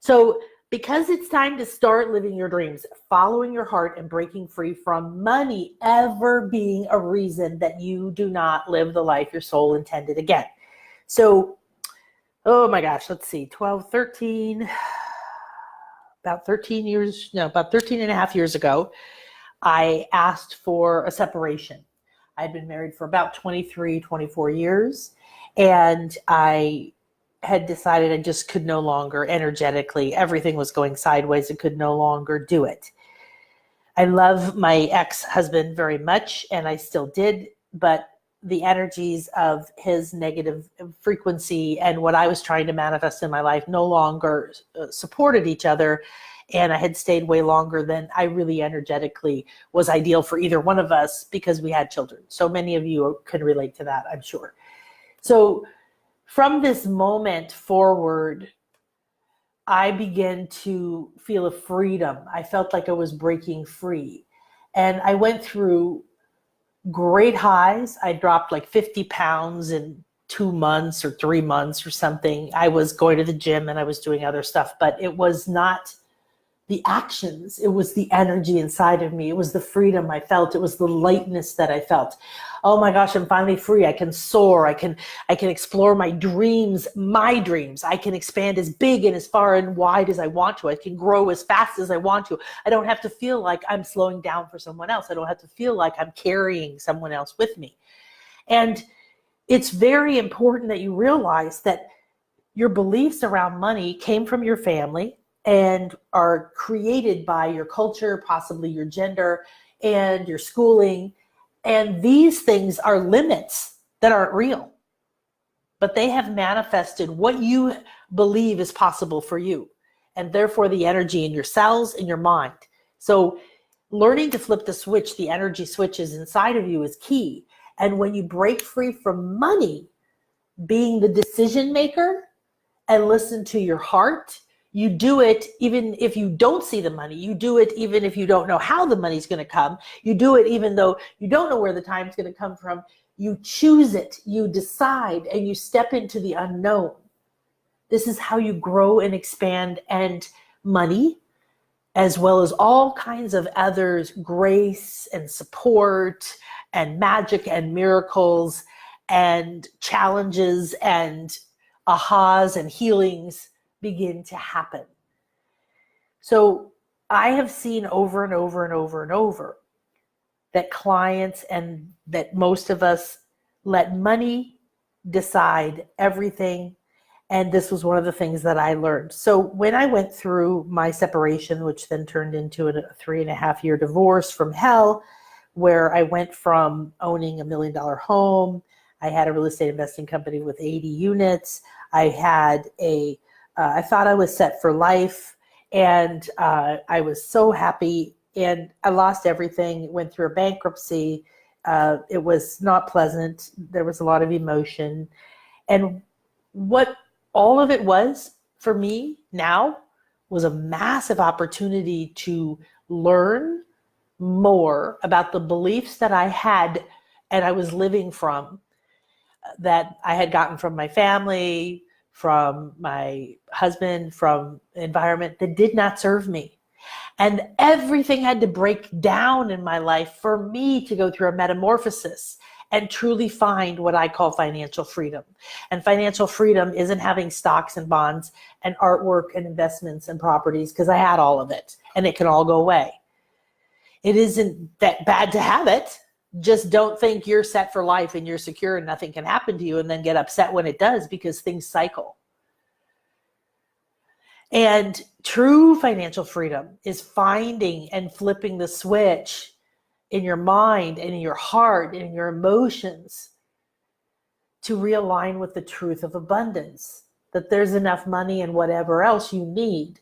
So because it's time to start living your dreams, following your heart, and breaking free from money ever being a reason that you do not live the life your soul intended again. So, oh my gosh, let's see, about 13 and a half years ago, I asked for a separation. I'd been married for about 23, 24 years. And I had decided I just could no longer, energetically, everything was going sideways and could no longer do it. I love my ex-husband very much, and I still did, but the energies of his negative frequency and what I was trying to manifest in my life no longer supported each other. And I had stayed way longer than I really energetically was ideal for either one of us, because we had children. So many of you can relate to that, I'm sure. So from this moment forward, I began to feel a freedom. I felt like I was breaking free. And I went through great highs. I dropped like 50 pounds in 2 months or 3 months or something. I was going to the gym and I was doing other stuff, but it was not the actions. It was the energy inside of me. It was the freedom I felt. It was the lightness that I felt. Oh my gosh, I'm finally free. I can soar. I can explore my dreams. I can expand as big and as far and wide as I want to. I can grow as fast as I want to. I don't have to feel like I'm slowing down for someone else. I don't have to feel like I'm carrying someone else with me. And it's very important that you realize that your beliefs around money came from your family and are created by your culture, possibly your gender and your schooling. And these things are limits that aren't real, but they have manifested what you believe is possible for you, and therefore the energy in your cells, in your mind. So learning to flip the switch, the energy switches inside of you, is key. And when you break free from money being the decision maker and listen to your heart, you do it even if you don't see the money. You do it even if you don't know how the money's going to come. You do it even though you don't know where the time's going to come from. You choose it, you decide, and you step into the unknown. This is how you grow and expand, and money, as well as all kinds of others, grace and support and magic and miracles and challenges and ahas and healings begin to happen. So I have seen over and over and over and over that clients and that most of us let money decide everything. And this was one of the things that I learned. So when I went through my separation, which then turned into a 3.5-year divorce from hell, where I went from owning $1 million home, I had a real estate investing company with 80 units. I had I thought I was set for life, and I was so happy, and I lost everything, went through a bankruptcy. It was not pleasant. There was a lot of emotion. And what all of it was for me now was a massive opportunity to learn more about the beliefs that I had and I was living from, that I had gotten from my family, from my husband, from environment that did not serve me. And everything had to break down in my life for me to go through a metamorphosis and truly find what I call financial freedom. And financial freedom isn't having stocks and bonds and artwork and investments and properties, because I had all of it and it can all go away. It isn't that bad to have it. Just don't think you're set for life and you're secure and nothing can happen to you, and then get upset when it does, because things cycle. And true financial freedom is finding and flipping the switch in your mind and in your heart and in your emotions to realign with the truth of abundance, that there's enough money and whatever else you need.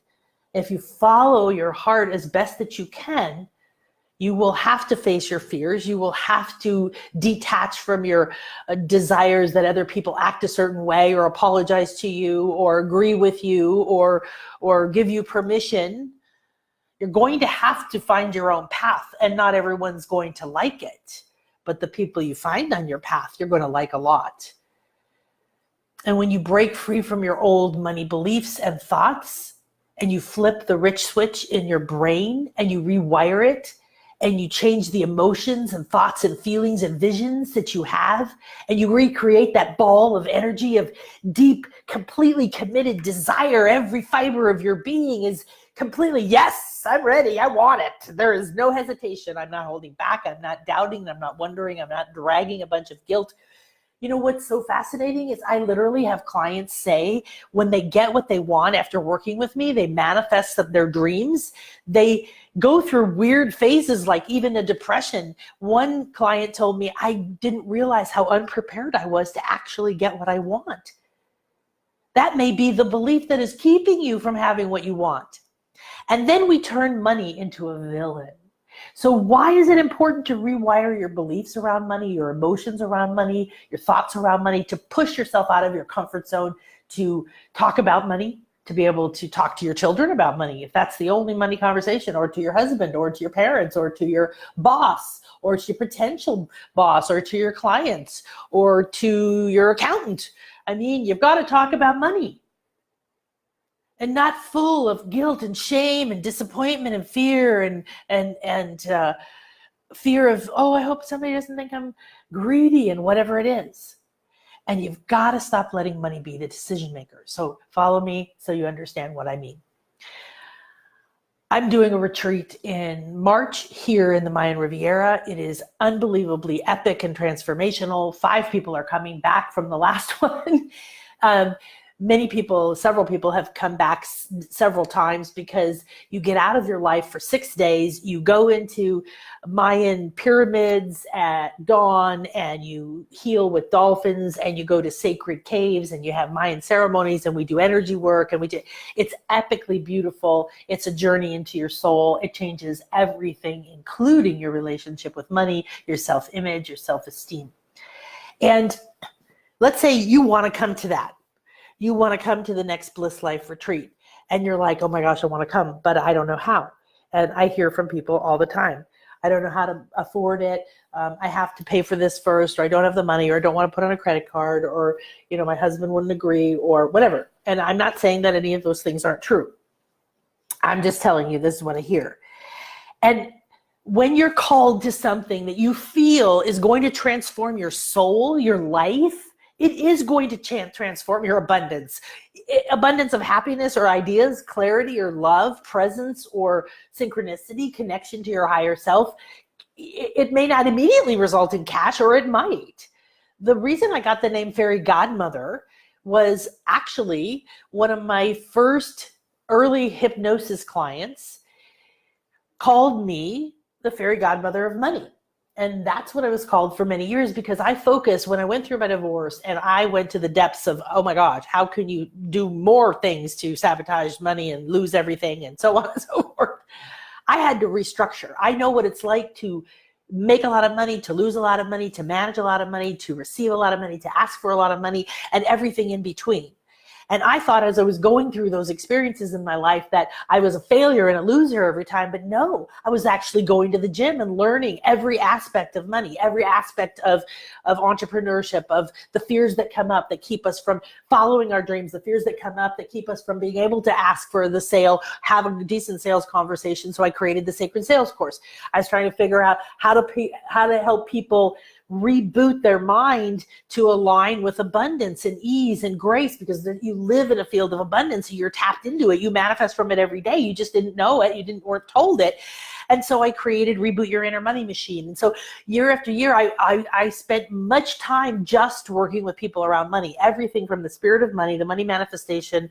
If you follow your heart as best that you can, you will have to face your fears. You will have to detach from your desires that other people act a certain way or apologize to you or agree with you or give you permission. You're going to have to find your own path, and not everyone's going to like it. But the people you find on your path, you're going to like a lot. And when you break free from your old money beliefs and thoughts, and you flip the rich switch in your brain and you rewire it, and you change the emotions and thoughts and feelings and visions that you have, and you recreate that ball of energy of deep, completely committed desire. Every fiber of your being is completely, yes, I'm ready, I want it. There is no hesitation. I'm not holding back. I'm not doubting. I'm not wondering. I'm not dragging a bunch of guilt. You know what's so fascinating is I literally have clients say when they get what they want after working with me, they manifest their dreams. They go through weird phases, like even a depression. One client told me, I didn't realize how unprepared I was to actually get what I want. That may be the belief that is keeping you from having what you want. And then we turn money into a villain. So why is it important to rewire your beliefs around money, your emotions around money, your thoughts around money, to push yourself out of your comfort zone, to talk about money, to be able to talk to your children about money, if that's the only money conversation, or to your husband, or to your parents, or to your boss, or to your potential boss, or to your clients, or to your accountant? I mean, you've got to talk about money. And not full of guilt and shame and disappointment and fear and fear of, oh, I hope somebody doesn't think I'm greedy and whatever it is. And you've got to stop letting money be the decision maker. So follow me so you understand what I mean. I'm doing a retreat in March here in the Mayan Riviera. It is unbelievably epic and transformational. 5 people are coming back from the last one. Many people, several people have come back several times, because you get out of your life for 6 days, you go into Mayan pyramids at dawn, and you heal with dolphins, and you go to sacred caves, and you have Mayan ceremonies, and we do energy work, and it's epically beautiful. It's a journey into your soul. It changes everything, including your relationship with money, your self-image, your self-esteem. And let's say you want to come to that. You want to come to the next Bliss Life retreat, and you're like, oh my gosh, I want to come, but I don't know how. And I hear from people all the time. I don't know how to afford it. I have to pay for this first, or I don't have the money, or I don't want to put on a credit card, or, my husband wouldn't agree, or whatever. And I'm not saying that any of those things aren't true. I'm just telling you, this is what I hear. And when you're called to something that you feel is going to transform your soul, your life, it is going to transform your abundance. Abundance of happiness or ideas, clarity or love, presence or synchronicity, connection to your higher self. It may not immediately result in cash, or it might. The reason I got the name Fairy Godmother was actually one of my first early hypnosis clients called me the Fairy Godmother of money. And that's what I was called for many years, because I focused when I went through my divorce and I went to the depths of, oh my gosh, how can you do more things to sabotage money and lose everything and so on and so forth. I had to restructure. I know what it's like to make a lot of money, to lose a lot of money, to manage a lot of money, to receive a lot of money, to ask for a lot of money, and everything in between. And I thought as I was going through those experiences in my life that I was a failure and a loser every time. But no, I was actually going to the gym and learning every aspect of money, every aspect of entrepreneurship, of the fears that come up that keep us from following our dreams, the fears that come up that keep us from being able to ask for the sale, have a decent sales conversation. So I created the Sacred Sales course. I was trying to figure out how to help people reboot their mind to align with abundance and ease and grace, because you live in a field of abundance. You're tapped into it. You manifest from it every day. You just didn't know it. You weren't told it. And so I created Reboot Your Inner Money Machine. And so year after year, I spent much time just working with people around money, everything from the spirit of money, the money manifestation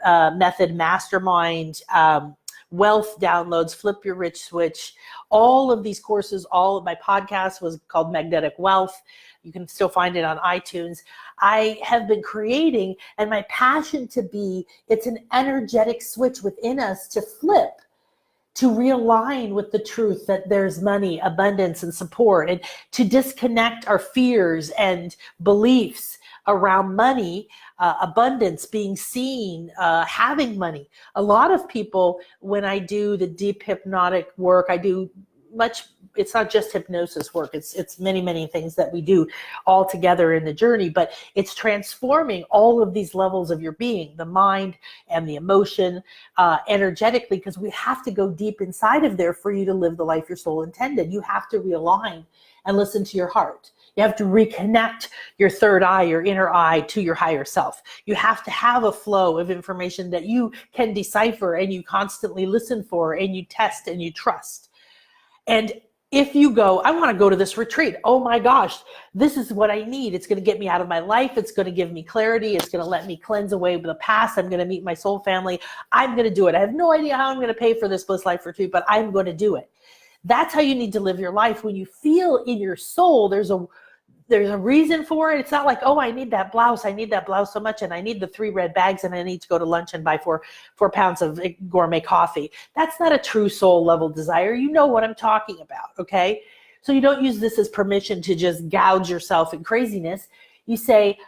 method, mastermind, wealth downloads, Flip Your Rich Switch, all of these courses. All of my podcast was called Magnetic Wealth. You can still find it on iTunes. I have been creating, and my passion it's an energetic switch within us to flip, to realign with the truth that there's money, abundance, and support, and to disconnect our fears and beliefs around money, abundance, being seen, having money. A lot of people, when I do the deep hypnotic work, it's not just hypnosis work. It's many, many things that we do all together in the journey, but it's transforming all of these levels of your being, the mind and the emotion, energetically, because we have to go deep inside of there for you to live the life your soul intended. You have to realign and listen to your heart. You have to reconnect your third eye, your inner eye, to your higher self. You have to have a flow of information that you can decipher and you constantly listen for and you test and you trust. And if you go, I want to go to this retreat. Oh my gosh, this is what I need. It's going to get me out of my life. It's going to give me clarity. It's going to let me cleanse away the past. I'm going to meet my soul family. I'm going to do it. I have no idea how I'm going to pay for this Bliss Life retreat, but I'm going to do it. That's how you need to live your life. When you feel in your soul, there's a reason for it. It's not like, oh, I need that blouse. I need that blouse so much, and I need the 3 red bags, and I need to go to lunch and buy 4 pounds of gourmet coffee. That's not a true soul level desire. You know what I'm talking about, okay? So you don't use this as permission to just gouge yourself in craziness. You say,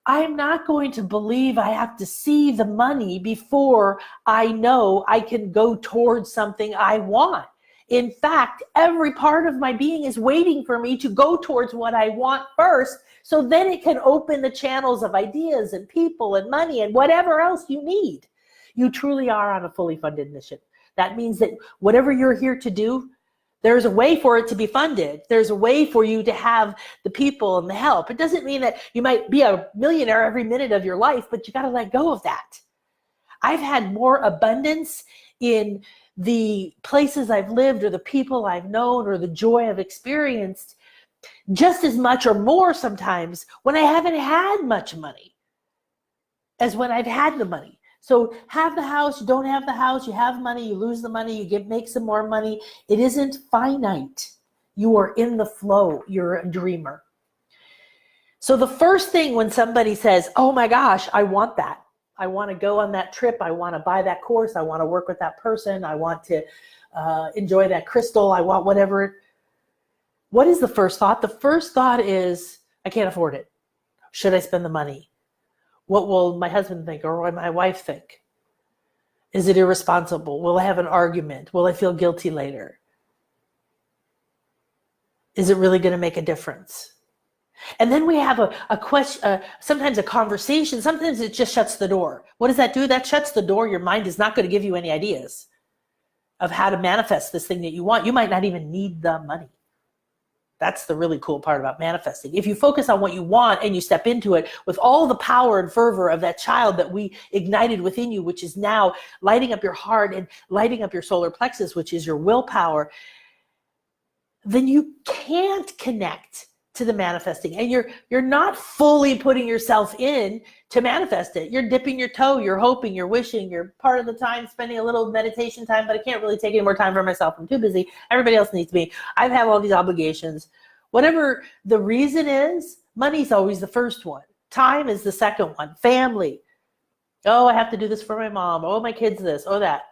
I'm not going to believe I have to see the money before I know I can go towards something I want. In fact, every part of my being is waiting for me to go towards what I want first, so then it can open the channels of ideas and people and money and whatever else you need. You truly are on a fully funded mission. That means that whatever you're here to do, there's a way for it to be funded. There's a way for you to have the people and the help. It doesn't mean that you might be a millionaire every minute of your life, but you got to let go of that. I've had more abundance in the places I've lived, or the people I've known, or the joy I've experienced, just as much or more sometimes when I haven't had much money as when I've had the money. So have the house, you don't have the house, you have money, you lose the money, you make some more money. It isn't finite. You are in the flow. You're a dreamer. So the first thing when somebody says, oh my gosh, I want that. I want to go on that trip. I want to buy that course. I want to work with that person. I want to enjoy that crystal. I want whatever. What is the first thought? The first thought is, I can't afford it. Should I spend the money? What will my husband think, or what will my wife think? Is it irresponsible? Will I have an argument? Will I feel guilty later? Is it really going to make a difference? And then we have a question, sometimes a conversation. Sometimes it just shuts the door. What does that do? That shuts the door. Your mind is not going to give you any ideas of how to manifest this thing that you want. You might not even need the money. That's the really cool part about manifesting. If you focus on what you want and you step into it with all the power and fervor of that child that we ignited within you, which is now lighting up your heart and lighting up your solar plexus, which is your willpower, then you can't connect to the manifesting, and you're not fully putting yourself in to manifest it. You're dipping your toe, you're hoping, you're wishing, you're part of the time spending a little meditation time, but I can't really take any more time for myself. I'm too busy. Everybody else needs me. I have all these obligations. Whatever the reason is, money's always the first one. Time is the second one. Family. Oh, I have to do this for my mom. Oh, my kids this, oh, that.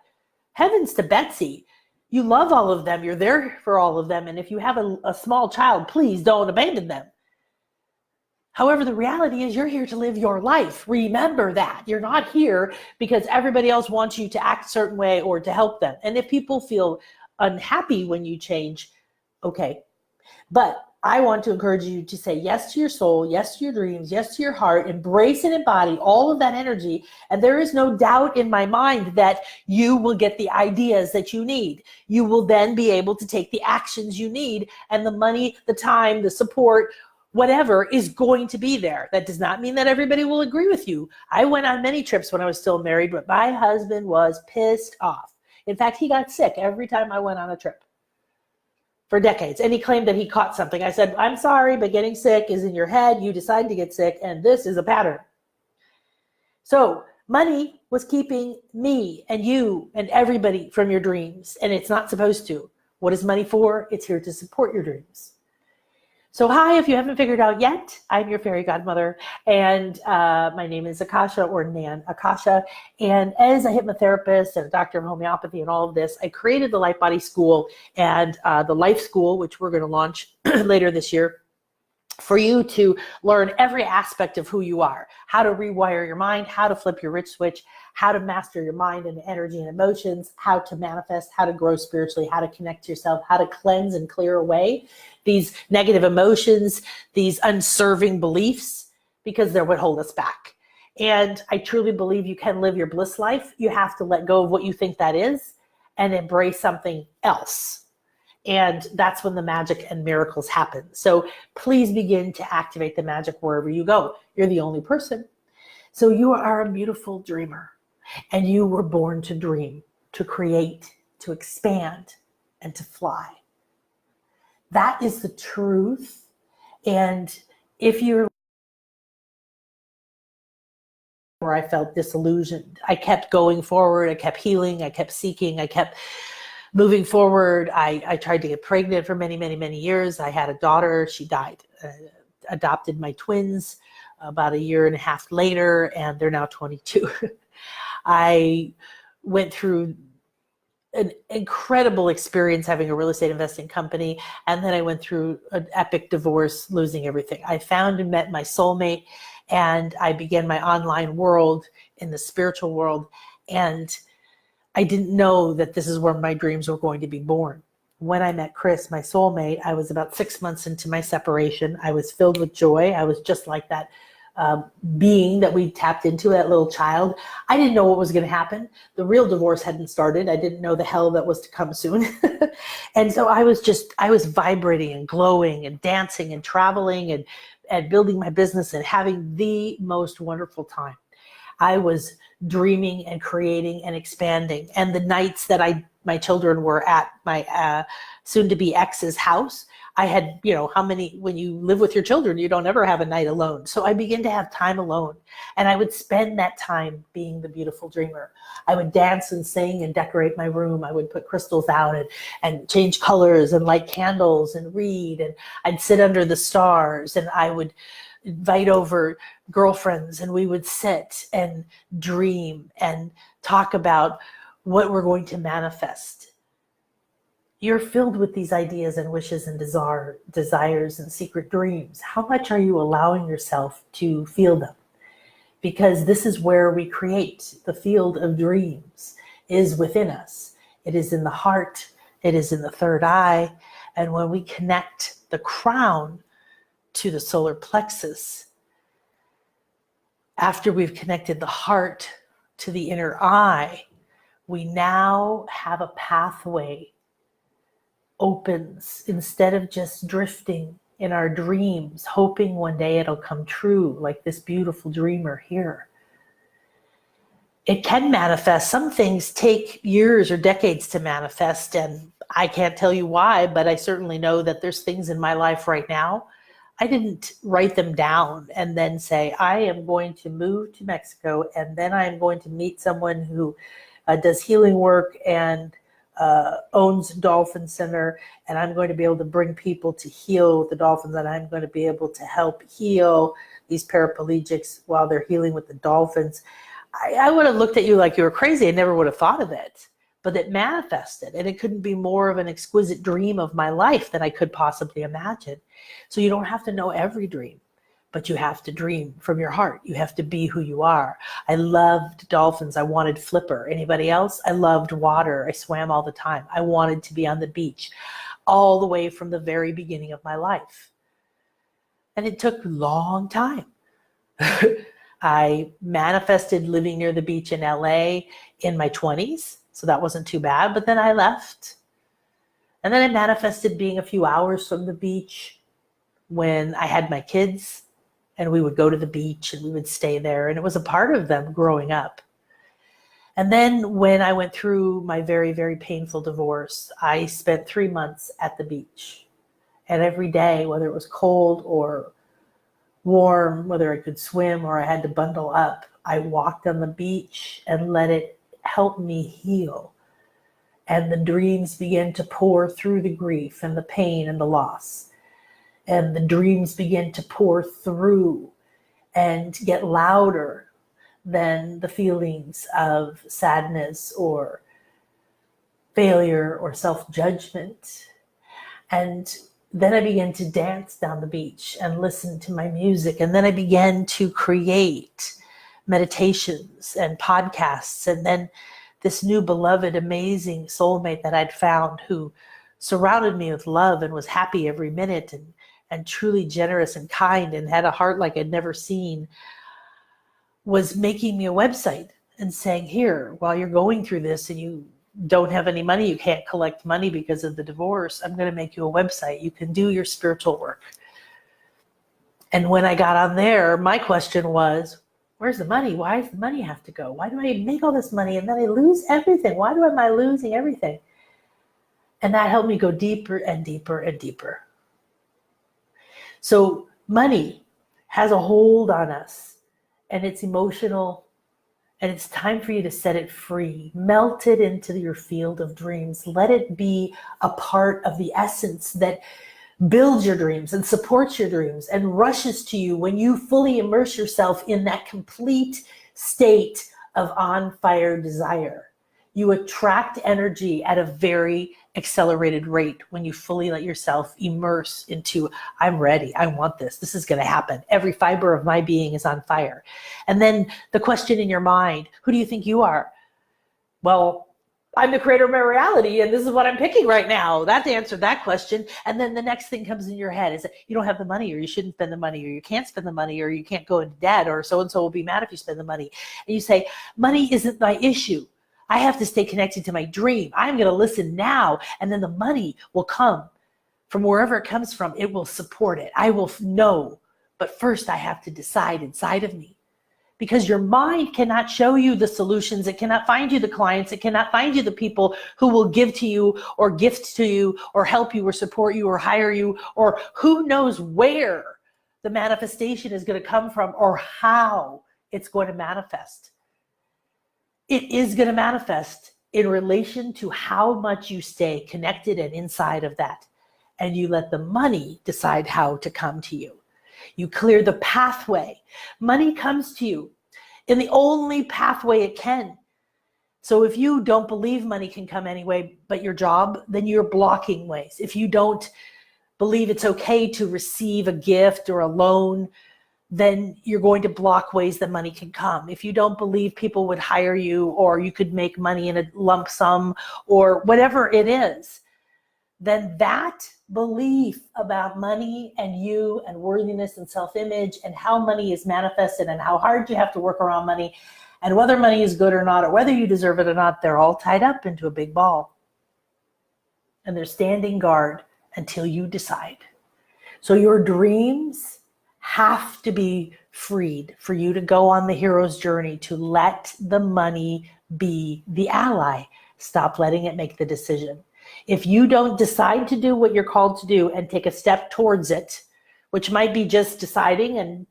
Heavens to Betsy. You love all of them. You're there for all of them. And if you have a small child, please don't abandon them. However, the reality is you're here to live your life. Remember that. You're not here because everybody else wants you to act a certain way or to help them. And if people feel unhappy when you change, okay. But I want to encourage you to say yes to your soul, yes to your dreams, yes to your heart, embrace and embody all of that energy. And there is no doubt in my mind that you will get the ideas that you need. You will then be able to take the actions you need, and the money, the time, the support, whatever is going to be there. That does not mean that everybody will agree with you. I went on many trips when I was still married, but my husband was pissed off. In fact, he got sick every time I went on a trip. For decades. And he claimed that he caught something. I said, I'm sorry, but getting sick is in your head. You decide to get sick, and this is a pattern. So money was keeping me and you and everybody from your dreams, and it's not supposed to. What is money for? It's here to support your dreams. So hi, if you haven't figured out yet, I'm your fairy godmother, and my name is Akasha, or Nan Akasha. And as a hypnotherapist and a doctor of homeopathy and all of this, I created the Light Body School and the Life School, which we're going to launch later this year, for you to learn every aspect of who you are, how to rewire your mind, how to flip your rich switch, how to master your mind and energy and emotions, how to manifest, how to grow spiritually, how to connect to yourself, how to cleanse and clear away these negative emotions, these unserving beliefs, because they're what hold us back. And I truly believe you can live your bliss life. You have to let go of what you think that is and embrace something else. And that's when the magic and miracles happen. So please begin to activate the magic wherever you go. You're the only person. So you are a beautiful dreamer, and you were born to dream, to create, to expand, and to fly. That is the truth. And if you're where I felt disillusioned, I kept going forward, I kept healing, I kept seeking, I kept moving forward. I tried to get pregnant for many, many, many years. I had a daughter. She died. Adopted my twins about a year and a half later, and they're now 22. I went through an incredible experience having a real estate investing company, and then I went through an epic divorce, losing everything. I found and met my soulmate, and I began my online world in the spiritual world, and I didn't know that this is where my dreams were going to be born. When I met Chris, my soulmate, I was about 6 months into my separation. I was filled with joy. I was just like that being that we tapped into, that little child. I didn't know what was going to happen. The real divorce hadn't started. I didn't know the hell that was to come soon. And so I was vibrating and glowing and dancing and traveling and building my business and having the most wonderful time. I was dreaming and creating and expanding. And the nights that my children were at my soon-to-be ex's house, I had, when you live with your children, you don't ever have a night alone. So I began to have time alone. And I would spend that time being the beautiful dreamer. I would dance and sing and decorate my room. I would put crystals out and change colors and light candles and read. And I'd sit under the stars, and I would invite over girlfriends, and we would sit and dream and talk about what we're going to manifest. You're filled with these ideas and wishes and desires and secret dreams. How much are you allowing yourself to feel them? Because this is where we create. The field of dreams is within us. It is in the heart. It is in the third eye. And when we connect the crown to the solar plexus, after we've connected the heart to the inner eye, we now have a pathway opens instead of just drifting in our dreams, hoping one day it'll come true, like this beautiful dreamer here. It can manifest. Some things take years or decades to manifest, and I can't tell you why, but I certainly know that there's things in my life right now. I didn't write them down and then say, I am going to move to Mexico, and then I am going to meet someone who does healing work and owns Dolphin Center, and I'm going to be able to bring people to heal with the dolphins, and I'm going to be able to help heal these paraplegics while they're healing with the dolphins. I would have looked at you like you were crazy. I never would have thought of it, but it manifested, and it couldn't be more of an exquisite dream of my life than I could possibly imagine. So you don't have to know every dream, but you have to dream from your heart. You have to be who you are. I loved dolphins. I wanted Flipper. Anybody else? I loved water. I swam all the time. I wanted to be on the beach all the way from the very beginning of my life. And it took a long time. I manifested living near the beach in LA in my 20s, so that wasn't too bad, but then I left. And then I manifested being a few hours from the beach when I had my kids, and we would go to the beach and we would stay there, and it was a part of them growing up. And then when I went through my very, very painful divorce, I spent 3 months at the beach. And every day, whether it was cold or warm, whether I could swim or I had to bundle up, I walked on the beach and let it help me heal. And the dreams began to pour through the grief and the pain and the loss. And the dreams begin to pour through and get louder than the feelings of sadness or failure or self-judgment. And then I began to dance down the beach and listen to my music. And then I began to create meditations and podcasts. And then this new beloved, amazing soulmate that I'd found, who surrounded me with love and was happy every minute and truly generous and kind and had a heart like I'd never seen, was making me a website and saying, here, while you're going through this and you don't have any money, you can't collect money because of the divorce, I'm going to make you a website. You can do your spiritual work. And when I got on there, my question was, where's the money? Why does the money have to go? Why do I make all this money and then I lose everything? Why am I losing everything? And that helped me go deeper and deeper and deeper. So money has a hold on us, and it's emotional. And it's time for you to set it free. Melt it into your field of dreams. Let it be a part of the essence that builds your dreams and supports your dreams and rushes to you when you fully immerse yourself in that complete state of on-fire desire. You attract energy at a very accelerated rate when you fully let yourself immerse into, I'm ready, I want this, this is going to happen. Every fiber of my being is on fire. And then the question in your mind, who do you think you are? Well, I'm the creator of my reality, and this is what I'm picking right now. That answered that question. And then the next thing comes in your head is that you don't have the money, or you shouldn't spend the money, or you can't spend the money, or you can't go into debt, or so-and-so will be mad if you spend the money. And you say, money isn't my issue. I have to stay connected to my dream. I'm going to listen now, and then the money will come from wherever it comes from. It will support it. I will know. But first, I have to decide inside of me, because your mind cannot show you the solutions. It cannot find you the clients. It cannot find you the people who will give to you or gift to you or help you or support you or hire you, or who knows where the manifestation is going to come from or how it's going to manifest. It is going to manifest in relation to how much you stay connected and inside of that. And you let the money decide how to come to you. You clear the pathway. Money comes to you in the only pathway it can. So if you don't believe money can come anyway but your job, then you're blocking ways. If you don't believe it's okay to receive a gift or a loan, then you're going to block ways that money can come. If you don't believe people would hire you, or you could make money in a lump sum, or whatever it is, then that belief about money and you and worthiness and self-image and how money is manifested and how hard you have to work around money and whether money is good or not, or whether you deserve it or not, they're all tied up into a big ball. And they're standing guard until you decide. So your dreams have to be freed for you to go on the hero's journey, to let the money be the ally. Stop letting it make the decision. If you don't decide to do what you're called to do and take a step towards it, which might be just deciding and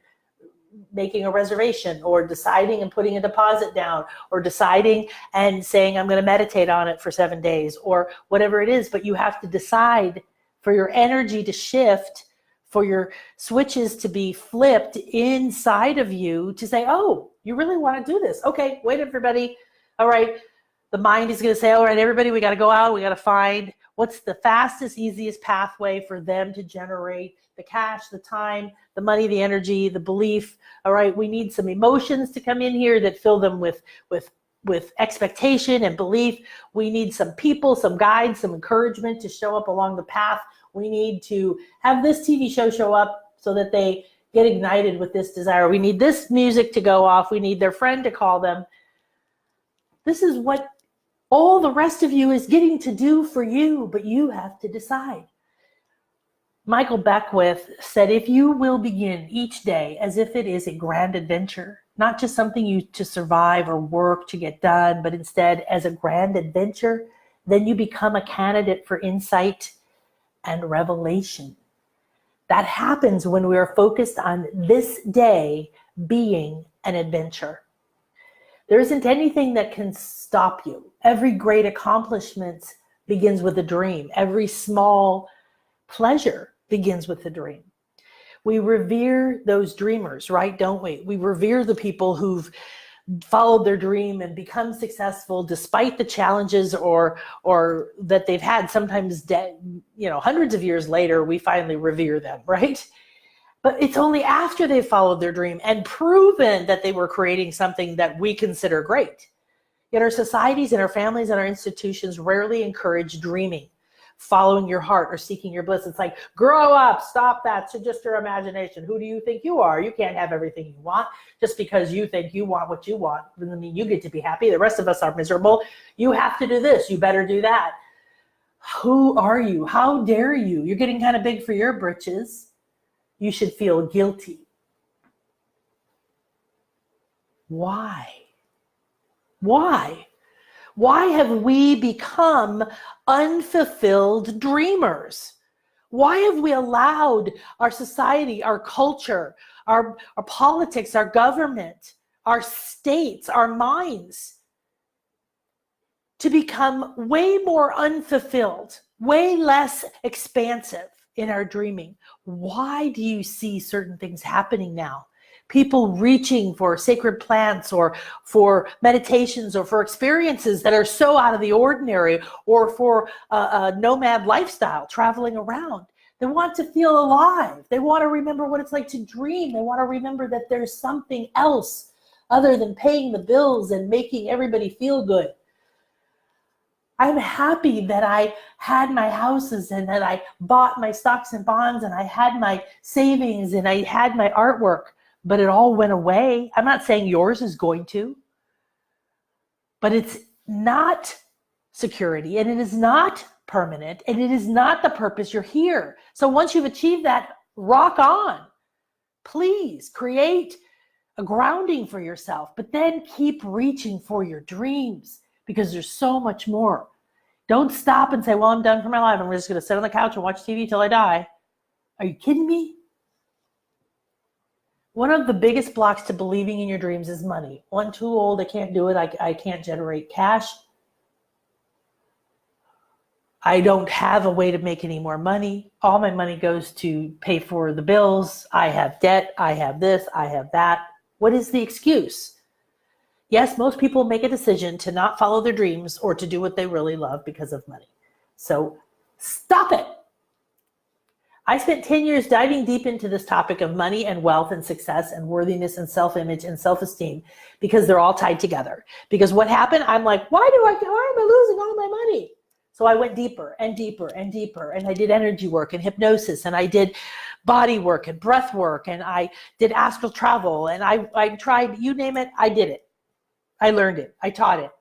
making a reservation, or deciding and putting a deposit down, or deciding and saying, I'm going to meditate on it for 7 days, or whatever it is, but you have to decide for your energy to shift, for your switches to be flipped inside of you to say, oh, you really want to do this? Okay, wait, everybody. All right. The mind is going to say, all right, everybody, we got to go out. We got to find what's the fastest, easiest pathway for them to generate the cash, the time, the money, the energy, the belief. All right, we need some emotions to come in here that fill them with expectation and belief. We need some people, some guides, some encouragement to show up along the path. We need to have this TV show up so that they get ignited with this desire. We need this music to go off. We need their friend to call them. This is what all the rest of you is getting to do for you, but you have to decide. Michael Beckwith said, if you will begin each day as if it is a grand adventure, not just something you to survive or work to get done, but instead as a grand adventure, then you become a candidate for insight and revelation. That happens when we are focused on this day being an adventure. There isn't anything that can stop you. Every great accomplishment begins with a dream. Every small pleasure begins with a dream. We revere those dreamers, right? Don't we? We revere the people who've followed their dream and become successful despite the challenges or that they've had. Sometimes, hundreds of years later, we finally revere them, right? But it's only after they've followed their dream and proven that they were creating something that we consider great. Yet our societies and our families and our institutions rarely encourage dreaming, following your heart, or seeking your bliss. It's like, grow up, stop that, so just your imagination. Who do you think you are? You can't have everything you want. Just because you think you want what you want doesn't mean you get to be happy. The rest of us are miserable. You have to do this. You better do that. Who are you? How dare you? You're getting kind of big for your britches. You should feel guilty. Why? Why? Why have we become unfulfilled dreamers? Why have we allowed our society, our culture, our politics, our government, our states, our minds to become way more unfulfilled, way less expansive in our dreaming? Why do you see certain things happening now? People reaching for sacred plants or for meditations or for experiences that are so out of the ordinary, or for a nomad lifestyle, traveling around. They want to feel alive. They want to remember what it's like to dream. They want to remember that there's something else other than paying the bills and making everybody feel good. I'm happy that I had my houses and that I bought my stocks and bonds and I had my savings and I had my artwork, but it all went away. I'm not saying yours is going to, but it's not security and it is not permanent and it is not the purpose you're here. So once you've achieved that, rock on. Please create a grounding for yourself, but then keep reaching for your dreams, because there's so much more. Don't stop and say, well, I'm done for my life. I'm just going to sit on the couch and watch TV till I die. Are you kidding me? One of the biggest blocks to believing in your dreams is money. Well, I'm too old. I can't do it. I can't generate cash. I don't have a way to make any more money. All my money goes to pay for the bills. I have debt. I have this. I have that. What is the excuse? Yes, most people make a decision to not follow their dreams or to do what they really love because of money. So stop it. I spent 10 years diving deep into this topic of money and wealth and success and worthiness and self-image and self-esteem, because they're all tied together. Because what happened, I'm like, why am I losing all my money? So I went deeper and deeper and deeper, and I did energy work and hypnosis, and I did body work and breath work, and I did astral travel, and I tried, you name it, I did it. I learned it. I taught it.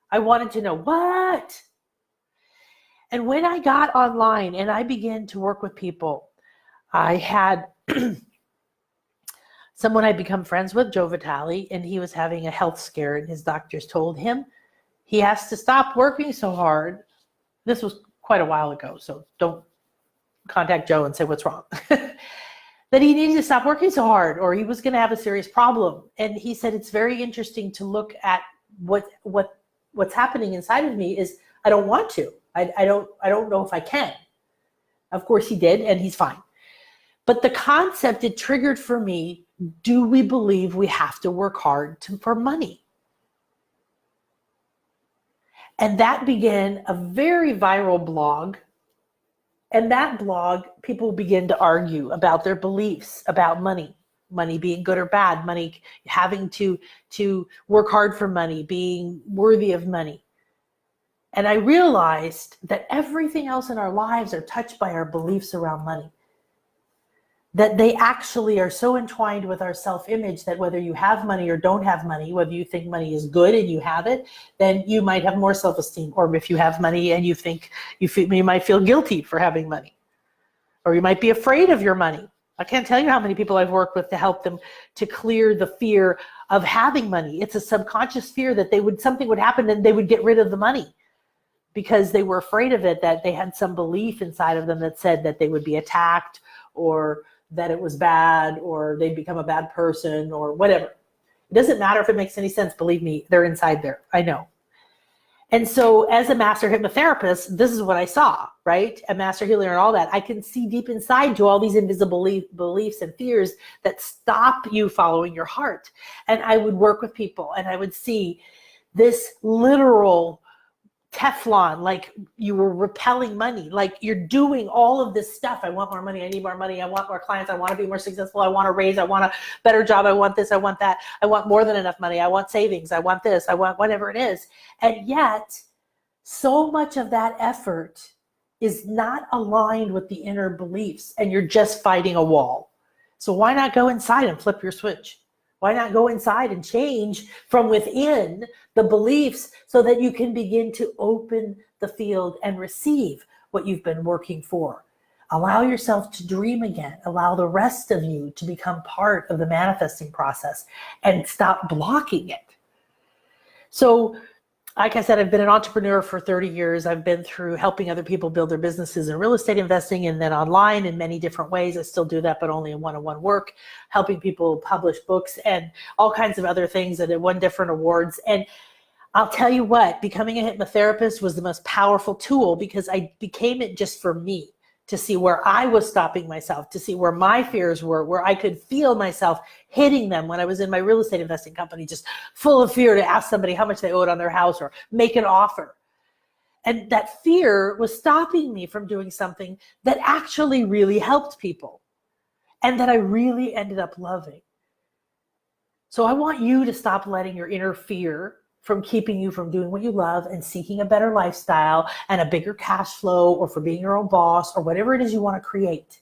I wanted to know what. And when I got online and I began to work with people, I had someone I'd become friends with, Joe Vitale, and he was having a health scare, and his doctors told him he has to stop working so hard. This was quite a while ago, so don't contact Joe and say what's wrong. That he needed to stop working so hard or he was going to have a serious problem. And he said, it's very interesting to look at what's happening inside of me is I don't want to. I don't know if I can. Of course he did, and he's fine. But the concept it triggered for me, do we believe we have to work hard for money? And that began a very viral blog. And that blog, people begin to argue about their beliefs about money being good or bad, money having to work hard for money, being worthy of money. And I realized that everything else in our lives are touched by our beliefs around money. That they actually are so entwined with our self-image that whether you have money or don't have money, whether you think money is good and you have it, then you might have more self-esteem. Or if you have money and you think you might feel guilty for having money. Or you might be afraid of your money. I can't tell you how many people I've worked with to help them to clear the fear of having money. It's a subconscious fear that something would happen and they would get rid of the money because they were afraid of it, that they had some belief inside of them that said that they would be attacked or that it was bad or they'd become a bad person or whatever. It doesn't matter if it makes any sense. Believe me, they're inside there. I know. And so as a master hypnotherapist, this is what I saw, right? A master healer and all that. I can see deep inside you all these invisible beliefs and fears that stop you following your heart. And I would work with people and I would see this literal Teflon, like you were repelling money, like you're doing all of this stuff. I want more money. I need more money. I want more clients. I want to be more successful. I want to raise. I want a better job. I want this. I want that. I want more than enough money. I want savings. I want this. I want whatever it is. And yet so much of that effort is not aligned with the inner beliefs and you're just fighting a wall. So why not go inside and flip your switch? Why not go inside and change from within the beliefs so that you can begin to open the field and receive what you've been working for? Allow yourself to dream again. Allow the rest of you to become part of the manifesting process and stop blocking it. So, like I said, I've been an entrepreneur for 30 years. I've been through helping other people build their businesses in real estate investing and then online in many different ways. I still do that, but only in one-on-one work, helping people publish books and all kinds of other things and won different awards. And I'll tell you what, becoming a hypnotherapist was the most powerful tool because I became it just for me, to see where I was stopping myself, to see where my fears were, where I could feel myself hitting them when I was in my real estate investing company, just full of fear to ask somebody how much they owed on their house or make an offer. And that fear was stopping me from doing something that actually really helped people and that I really ended up loving. So I want you to stop letting your inner fear from keeping you from doing what you love and seeking a better lifestyle and a bigger cash flow or for being your own boss or whatever it is you want to create.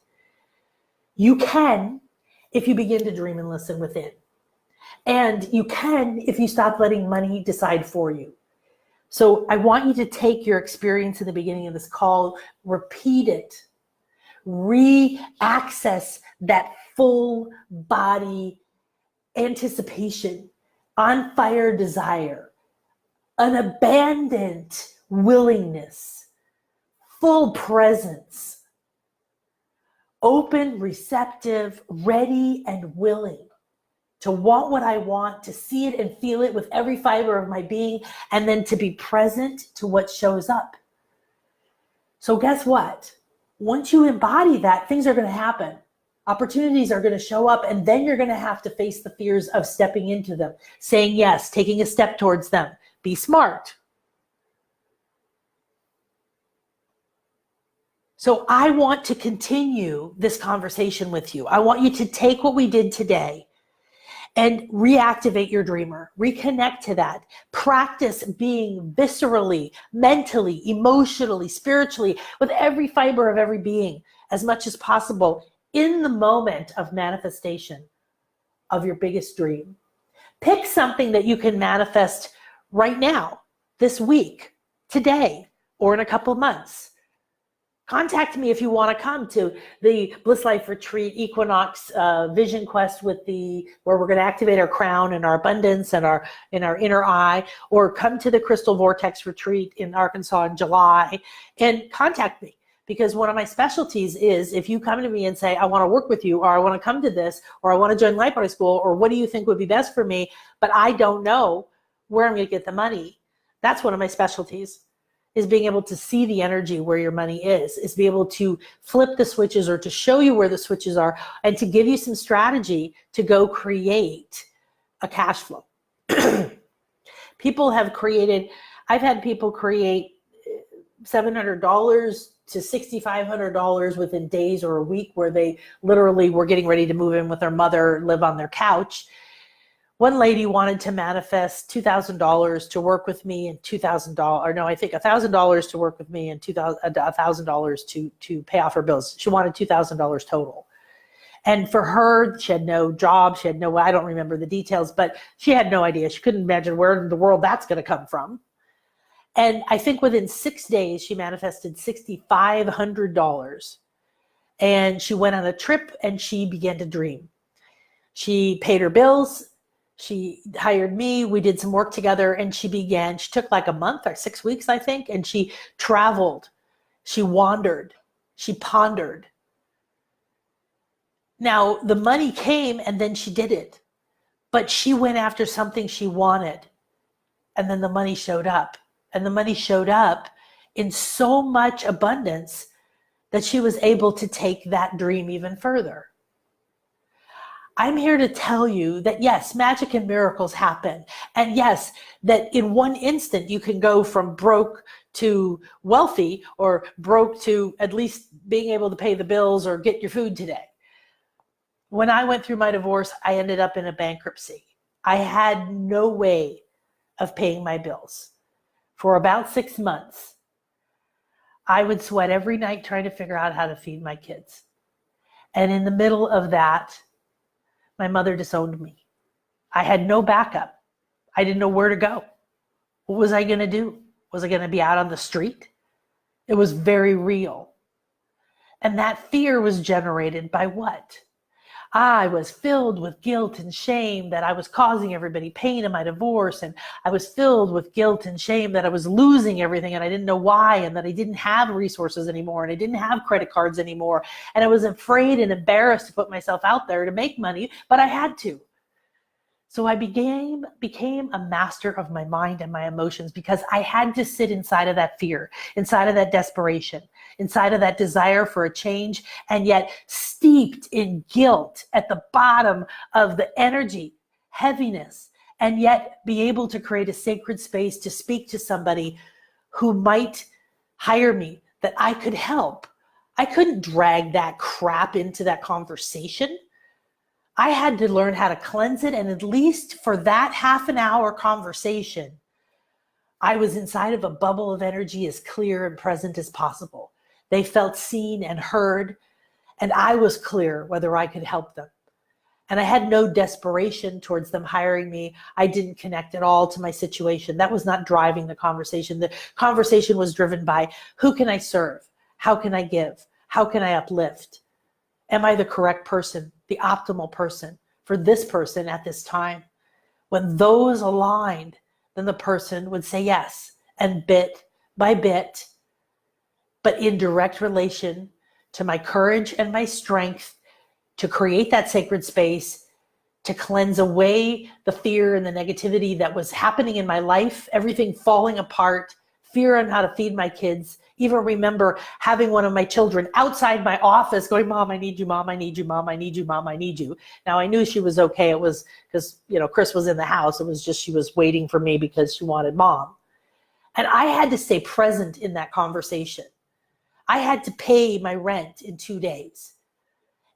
You can if you begin to dream and listen within. And you can if you stop letting money decide for you. So I want you to take your experience in the beginning of this call, repeat it, re-access that full body anticipation, on fire desire, an abandoned willingness, full presence, open, receptive, ready, and willing to want what I want, to see it and feel it with every fiber of my being, and then to be present to what shows up. So guess what? Once you embody that, things are going to happen. Opportunities are going to show up, and then you're going to have to face the fears of stepping into them, saying yes, taking a step towards them. Be smart. So I want to continue this conversation with you. I want you to take what we did today and reactivate your dreamer. Reconnect to that. Practice being viscerally, mentally, emotionally, spiritually, with every fiber of every being as much as possible in the moment of manifestation of your biggest dream. Pick something that you can manifest right now, this week, today, or in a couple of months. Contact me if you want to come to the Bliss Life Retreat Equinox Vision Quest where we're going to activate our crown and our abundance and our inner eye, or come to the Crystal Vortex Retreat in Arkansas in July, and contact me. Because one of my specialties is, if you come to me and say, I want to work with you, or I want to come to this, or I want to join Light Party School, or what do you think would be best for me, but I don't know where I'm going to get the money. That's one of my specialties, is being able to see the energy where your money is be able to flip the switches, or to show you where the switches are, and to give you some strategy to go create a cash flow. I've had people create $700 to $6,500 within days or a week, where they literally were getting ready to move in with their mother, live on their couch. One lady wanted to manifest $2,000 to work with me, and $1,000 to work with me, and $1,000 to pay off her bills. She wanted $2,000 total. And for her, she had no job. I don't remember the details, but she had no idea. She couldn't imagine where in the world that's going to come from. And I think within 6 days, she manifested $6,500. And she went on a trip, and she began to dream. She paid her bills. She hired me. We did some work together, and she took like a month or 6 weeks, I think. And she traveled. She wandered. She pondered. Now, the money came, and then she did it. But she went after something she wanted. And then the money showed up. And the money showed up in so much abundance that she was able to take that dream even further. I'm here to tell you that yes, magic and miracles happen. And yes, that in one instant you can go from broke to wealthy, or broke to at least being able to pay the bills or get your food today. When I went through my divorce, I ended up in a bankruptcy. I had no way of paying my bills. For about 6 months, I would sweat every night trying to figure out how to feed my kids. And in the middle of that, my mother disowned me. I had no backup. I didn't know where to go. What was I going to do? Was I going to be out on the street? It was very real. And that fear was generated by what? I was filled with guilt and shame that I was causing everybody pain in my divorce. And I was filled with guilt and shame that I was losing everything, and I didn't know why, and that I didn't have resources anymore, and I didn't have credit cards anymore. And I was afraid and embarrassed to put myself out there to make money, but I had to. So I became a master of my mind and my emotions, because I had to sit inside of that fear, inside of that desperation, inside of that desire for a change, and yet steeped in guilt at the bottom of the energy, heaviness, and yet be able to create a sacred space to speak to somebody who might hire me, that I could help. I couldn't drag that crap into that conversation. I had to learn how to cleanse it, and at least for that half an hour conversation, I was inside of a bubble of energy as clear and present as possible. They felt seen and heard, and I was clear whether I could help them. And I had no desperation towards them hiring me. I didn't connect at all to my situation. That was not driving the conversation. The conversation was driven by, who can I serve? How can I give? How can I uplift? Am I the correct person, the optimal person for this person at this time? When those aligned, then the person would say yes. And bit by bit, but in direct relation to my courage and my strength to create that sacred space, to cleanse away the fear and the negativity that was happening in my life, everything falling apart, fear on how to feed my kids. Even remember having one of my children outside my office going, Mom, I need you, Mom, I need you, Mom, I need you, Mom, I need you. Now I knew she was okay. It was because, Chris was in the house. It was just, she was waiting for me because she wanted Mom. And I had to stay present in that conversation. I had to pay my rent in 2 days.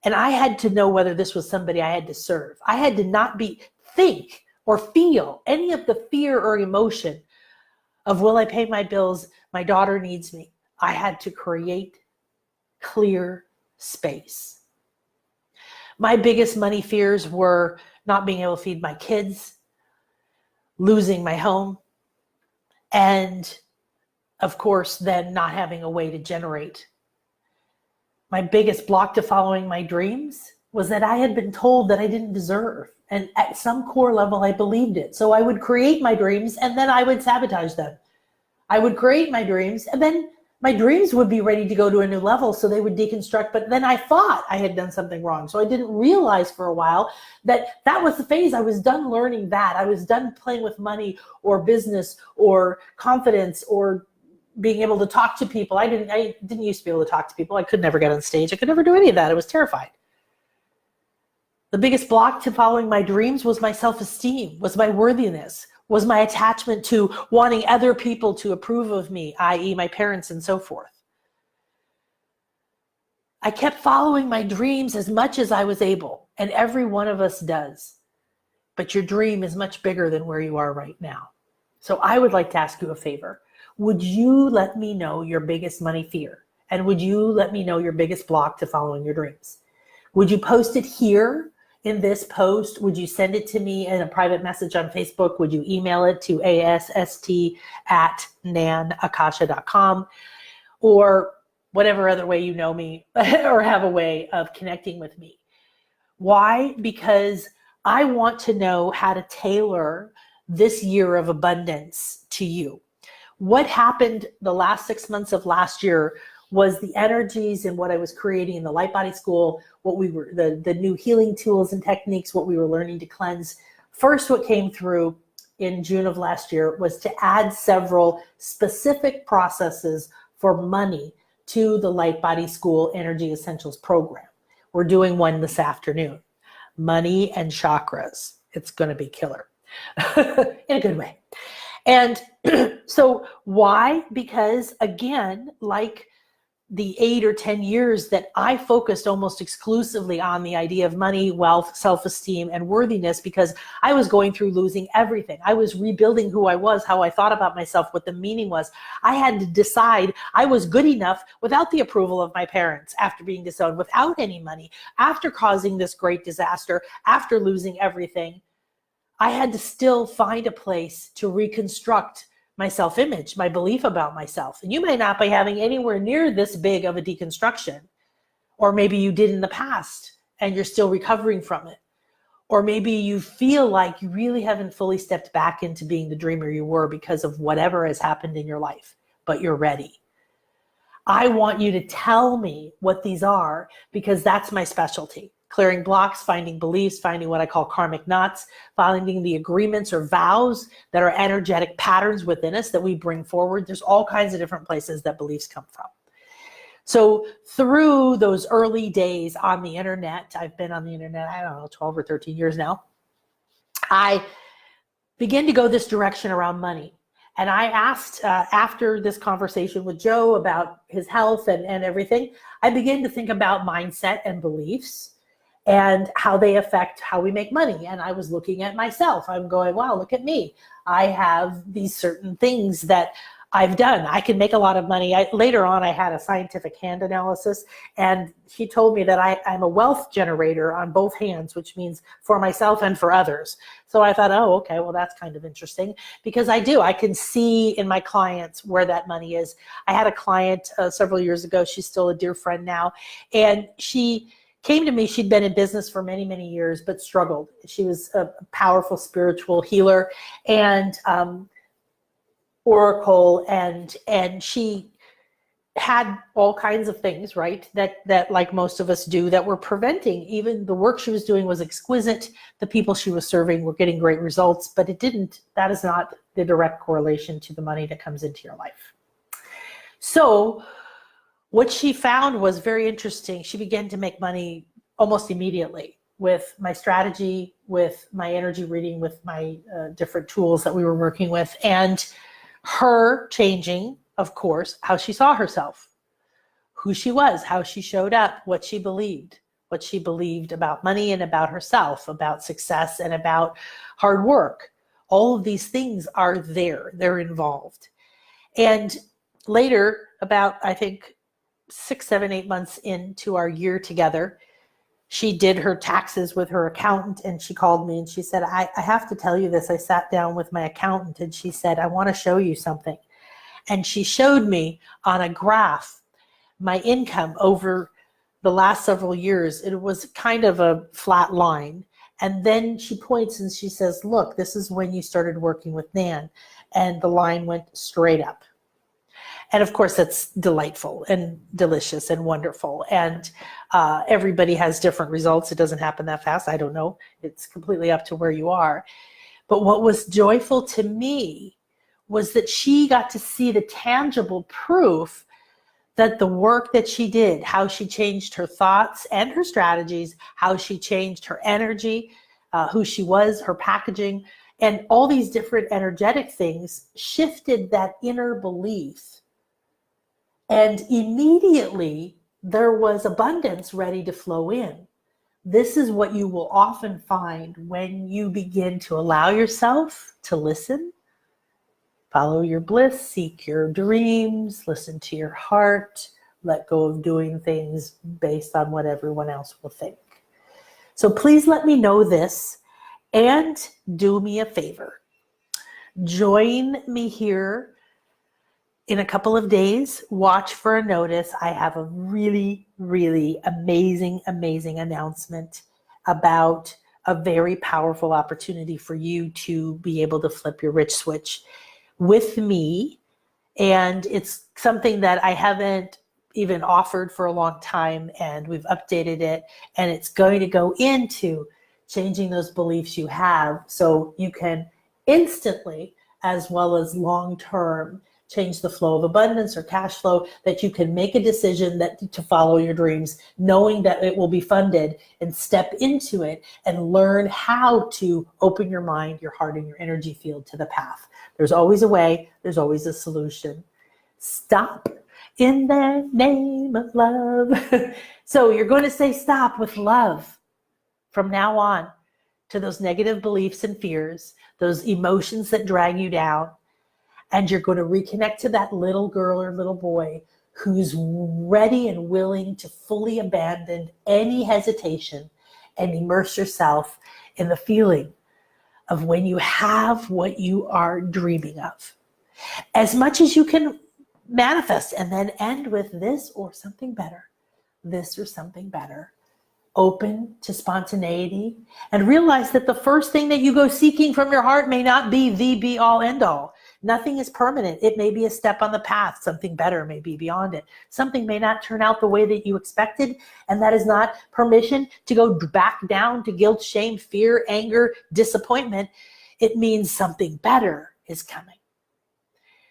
And I had to know whether this was somebody I had to serve. I had to not be think or feel any of the fear or emotion of, will I pay my bills? My daughter needs me. I had to create clear space. My biggest money fears were not being able to feed my kids, losing my home, and of course, then not having a way to generate. My biggest block to following my dreams was that I had been told that I didn't deserve. And at some core level, I believed it. So I would create my dreams and then I would sabotage them. I would create my dreams and then my dreams would be ready to go to a new level, so they would deconstruct, but then I thought I had done something wrong. So I didn't realize for a while that that was the phase. I was done learning that. I was done playing with money or business or confidence or being able to talk to people. I didn't used to be able to talk to people. I could never get on stage. I could never do any of that. I was terrified. The biggest block to following my dreams was my self-esteem, was my worthiness, was my attachment to wanting other people to approve of me, i.e. my parents and so forth. I kept following my dreams as much as I was able, and every one of us does. But your dream is much bigger than where you are right now. So I would like to ask you a favor. Would you let me know your biggest money fear? And would you let me know your biggest block to following your dreams? Would you post it here in this post? Would you send it to me in a private message on Facebook? Would you email it to ASST@nanakasha.com or whatever other way you know me or have a way of connecting with me? Why? Because I want to know how to tailor this year of abundance to you. What happened the last 6 months of last year was the energies and what I was creating in the Light Body School, what we were, the new healing tools and techniques, what we were learning to cleanse. First, what came through in June of last year was to add several specific processes for money to the Light Body School Energy Essentials program. We're doing one this afternoon, money and chakras. It's going to be killer in a good way. And so why? Because again, like the 8 or 10 years that I focused almost exclusively on the idea of money, wealth, self-esteem, and worthiness, because I was going through losing everything. I was rebuilding who I was, how I thought about myself, what the meaning was. I had to decide I was good enough without the approval of my parents, after being disowned, without any money, after causing this great disaster, after losing everything. I had to still find a place to reconstruct my self-image, my belief about myself. And you may not be having anywhere near this big of a deconstruction, or maybe you did in the past and you're still recovering from it. Or maybe you feel like you really haven't fully stepped back into being the dreamer you were because of whatever has happened in your life, but you're ready. I want you to tell me what these are, because that's my specialty. Clearing blocks, finding beliefs, finding what I call karmic knots, finding the agreements or vows that are energetic patterns within us that we bring forward. There's all kinds of different places that beliefs come from. So through those early days on the internet, I've been on the internet, 12 or 13 years now, I began to go this direction around money. And I asked, after this conversation with Joe about his health and everything, I began to think about mindset and beliefs and how they affect how we make money. And I was looking at myself. I'm going, wow, look at me. I have these certain things that I've done. I can make a lot of money. Later on, I had a scientific hand analysis, and he told me that I'm a wealth generator on both hands, which means for myself and for others. So I thought, oh, okay, well, that's kind of interesting, because I can see in my clients where that money is. I had a client several years ago. She's still a dear friend now. And she came to me. She'd been in business for many, many years, but struggled. She was a powerful spiritual healer and oracle, and she had all kinds of things, right, that like most of us do, that were preventing. Even the work she was doing was exquisite. The people she was serving were getting great results, but that is not the direct correlation to the money that comes into your life. So what she found was very interesting. She began to make money almost immediately with my strategy, with my energy reading, with my different tools that we were working with, and her changing, of course, how she saw herself, who she was, how she showed up, what she believed, what she believed about money and about herself, about success and about hard work. All of these things are there. They're involved. And later, about, I think, 6, 7, 8 months into our year together, she did her taxes with her accountant, and she called me and she said, I have to tell you this. I sat down with my accountant and she said, I want to show you something. And she showed me on a graph my income over the last several years. It was kind of a flat line. And then she points and she says, look, this is when you started working with Nan. And the line went straight up. And of course, that's delightful and delicious and wonderful. And everybody has different results. It doesn't happen that fast. I don't know. It's completely up to where you are. But what was joyful to me was that she got to see the tangible proof that the work that she did, how she changed her thoughts and her strategies, how she changed her energy, who she was, her packaging, and all these different energetic things shifted that inner belief. And immediately there was abundance ready to flow in. This is what you will often find when you begin to allow yourself to listen, follow your bliss, seek your dreams, listen to your heart, let go of doing things based on what everyone else will think. So please let me know this and do me a favor. Join me here in a couple of days. Watch for a notice. I have a really, really amazing announcement about a very powerful opportunity for you to be able to flip your rich switch with me. And it's something that I haven't even offered for a long time, and we've updated it, and it's going to go into changing those beliefs you have so you can instantly, as well as long-term, change the flow of abundance or cash flow, that you can make a decision that to follow your dreams, knowing that it will be funded, and step into it and learn how to open your mind, your heart, and your energy field to the path. There's always a way. There's always a solution. Stop in the name of love. So you're going to say stop with love from now on to those negative beliefs and fears, those emotions that drag you down. And you're going to reconnect to that little girl or little boy who's ready and willing to fully abandon any hesitation and immerse yourself in the feeling of when you have what you are dreaming of. As much as you can manifest, and then end with this or something better, this or something better. Open to spontaneity, and realize that the first thing that you go seeking from your heart may not be the be all end all. Nothing is permanent. It may be a step on the path. Something better may be beyond it. Something may not turn out the way that you expected, and that is not permission to go back down to guilt, shame, fear, anger, disappointment. It means something better is coming.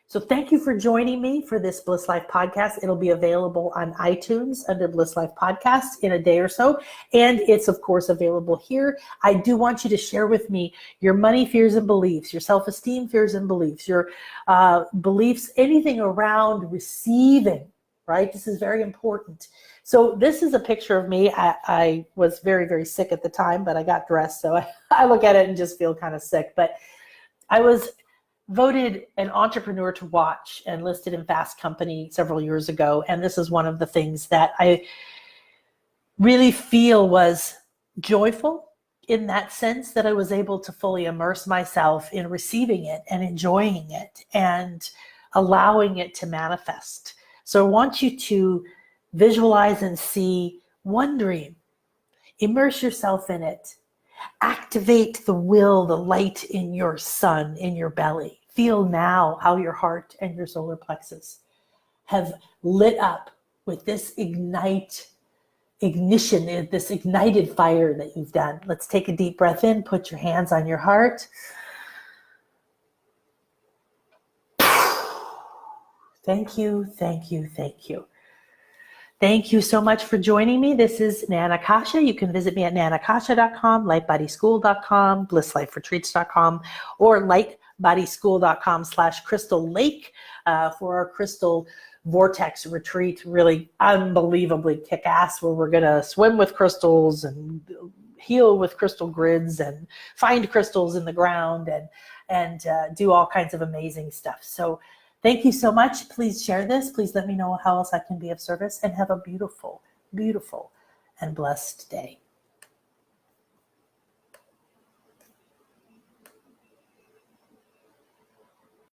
So thank you for joining me for this Bliss Life podcast. It'll be available on iTunes under Bliss Life Podcast in a day or so. And it's, of course, available here. I do want you to share with me your money fears and beliefs, your self-esteem fears and beliefs, your beliefs, anything around receiving, right? This is very important. So this is a picture of me. I was very, very sick at the time, but I got dressed. So I look at it and just feel kind of sick. But I was voted an entrepreneur to watch and listed in Fast Company several years ago. And this is one of the things that I really feel was joyful in that sense, that I was able to fully immerse myself in receiving it and enjoying it and allowing it to manifest. So I want you to visualize and see one dream, immerse yourself in it. Activate the will, the light in your sun, in your belly. Feel now how your heart and your solar plexus have lit up with this ignition, this ignited fire that you've done. Let's take a deep breath in. Put your hands on your heart. Thank you, thank you, thank you. Thank you so much for joining me. This is Nan Akasha. You can visit me at nanakasha.com, lightbodyschool.com, blissliferetreats.com, or bodyschool.com/Crystal Lake for our Crystal Vortex retreat. Really unbelievably kick-ass, where we're going to swim with crystals and heal with crystal grids and find crystals in the ground and do all kinds of amazing stuff. So thank you so much. Please share this. Please let me know how else I can be of service, and have a beautiful, beautiful and blessed day.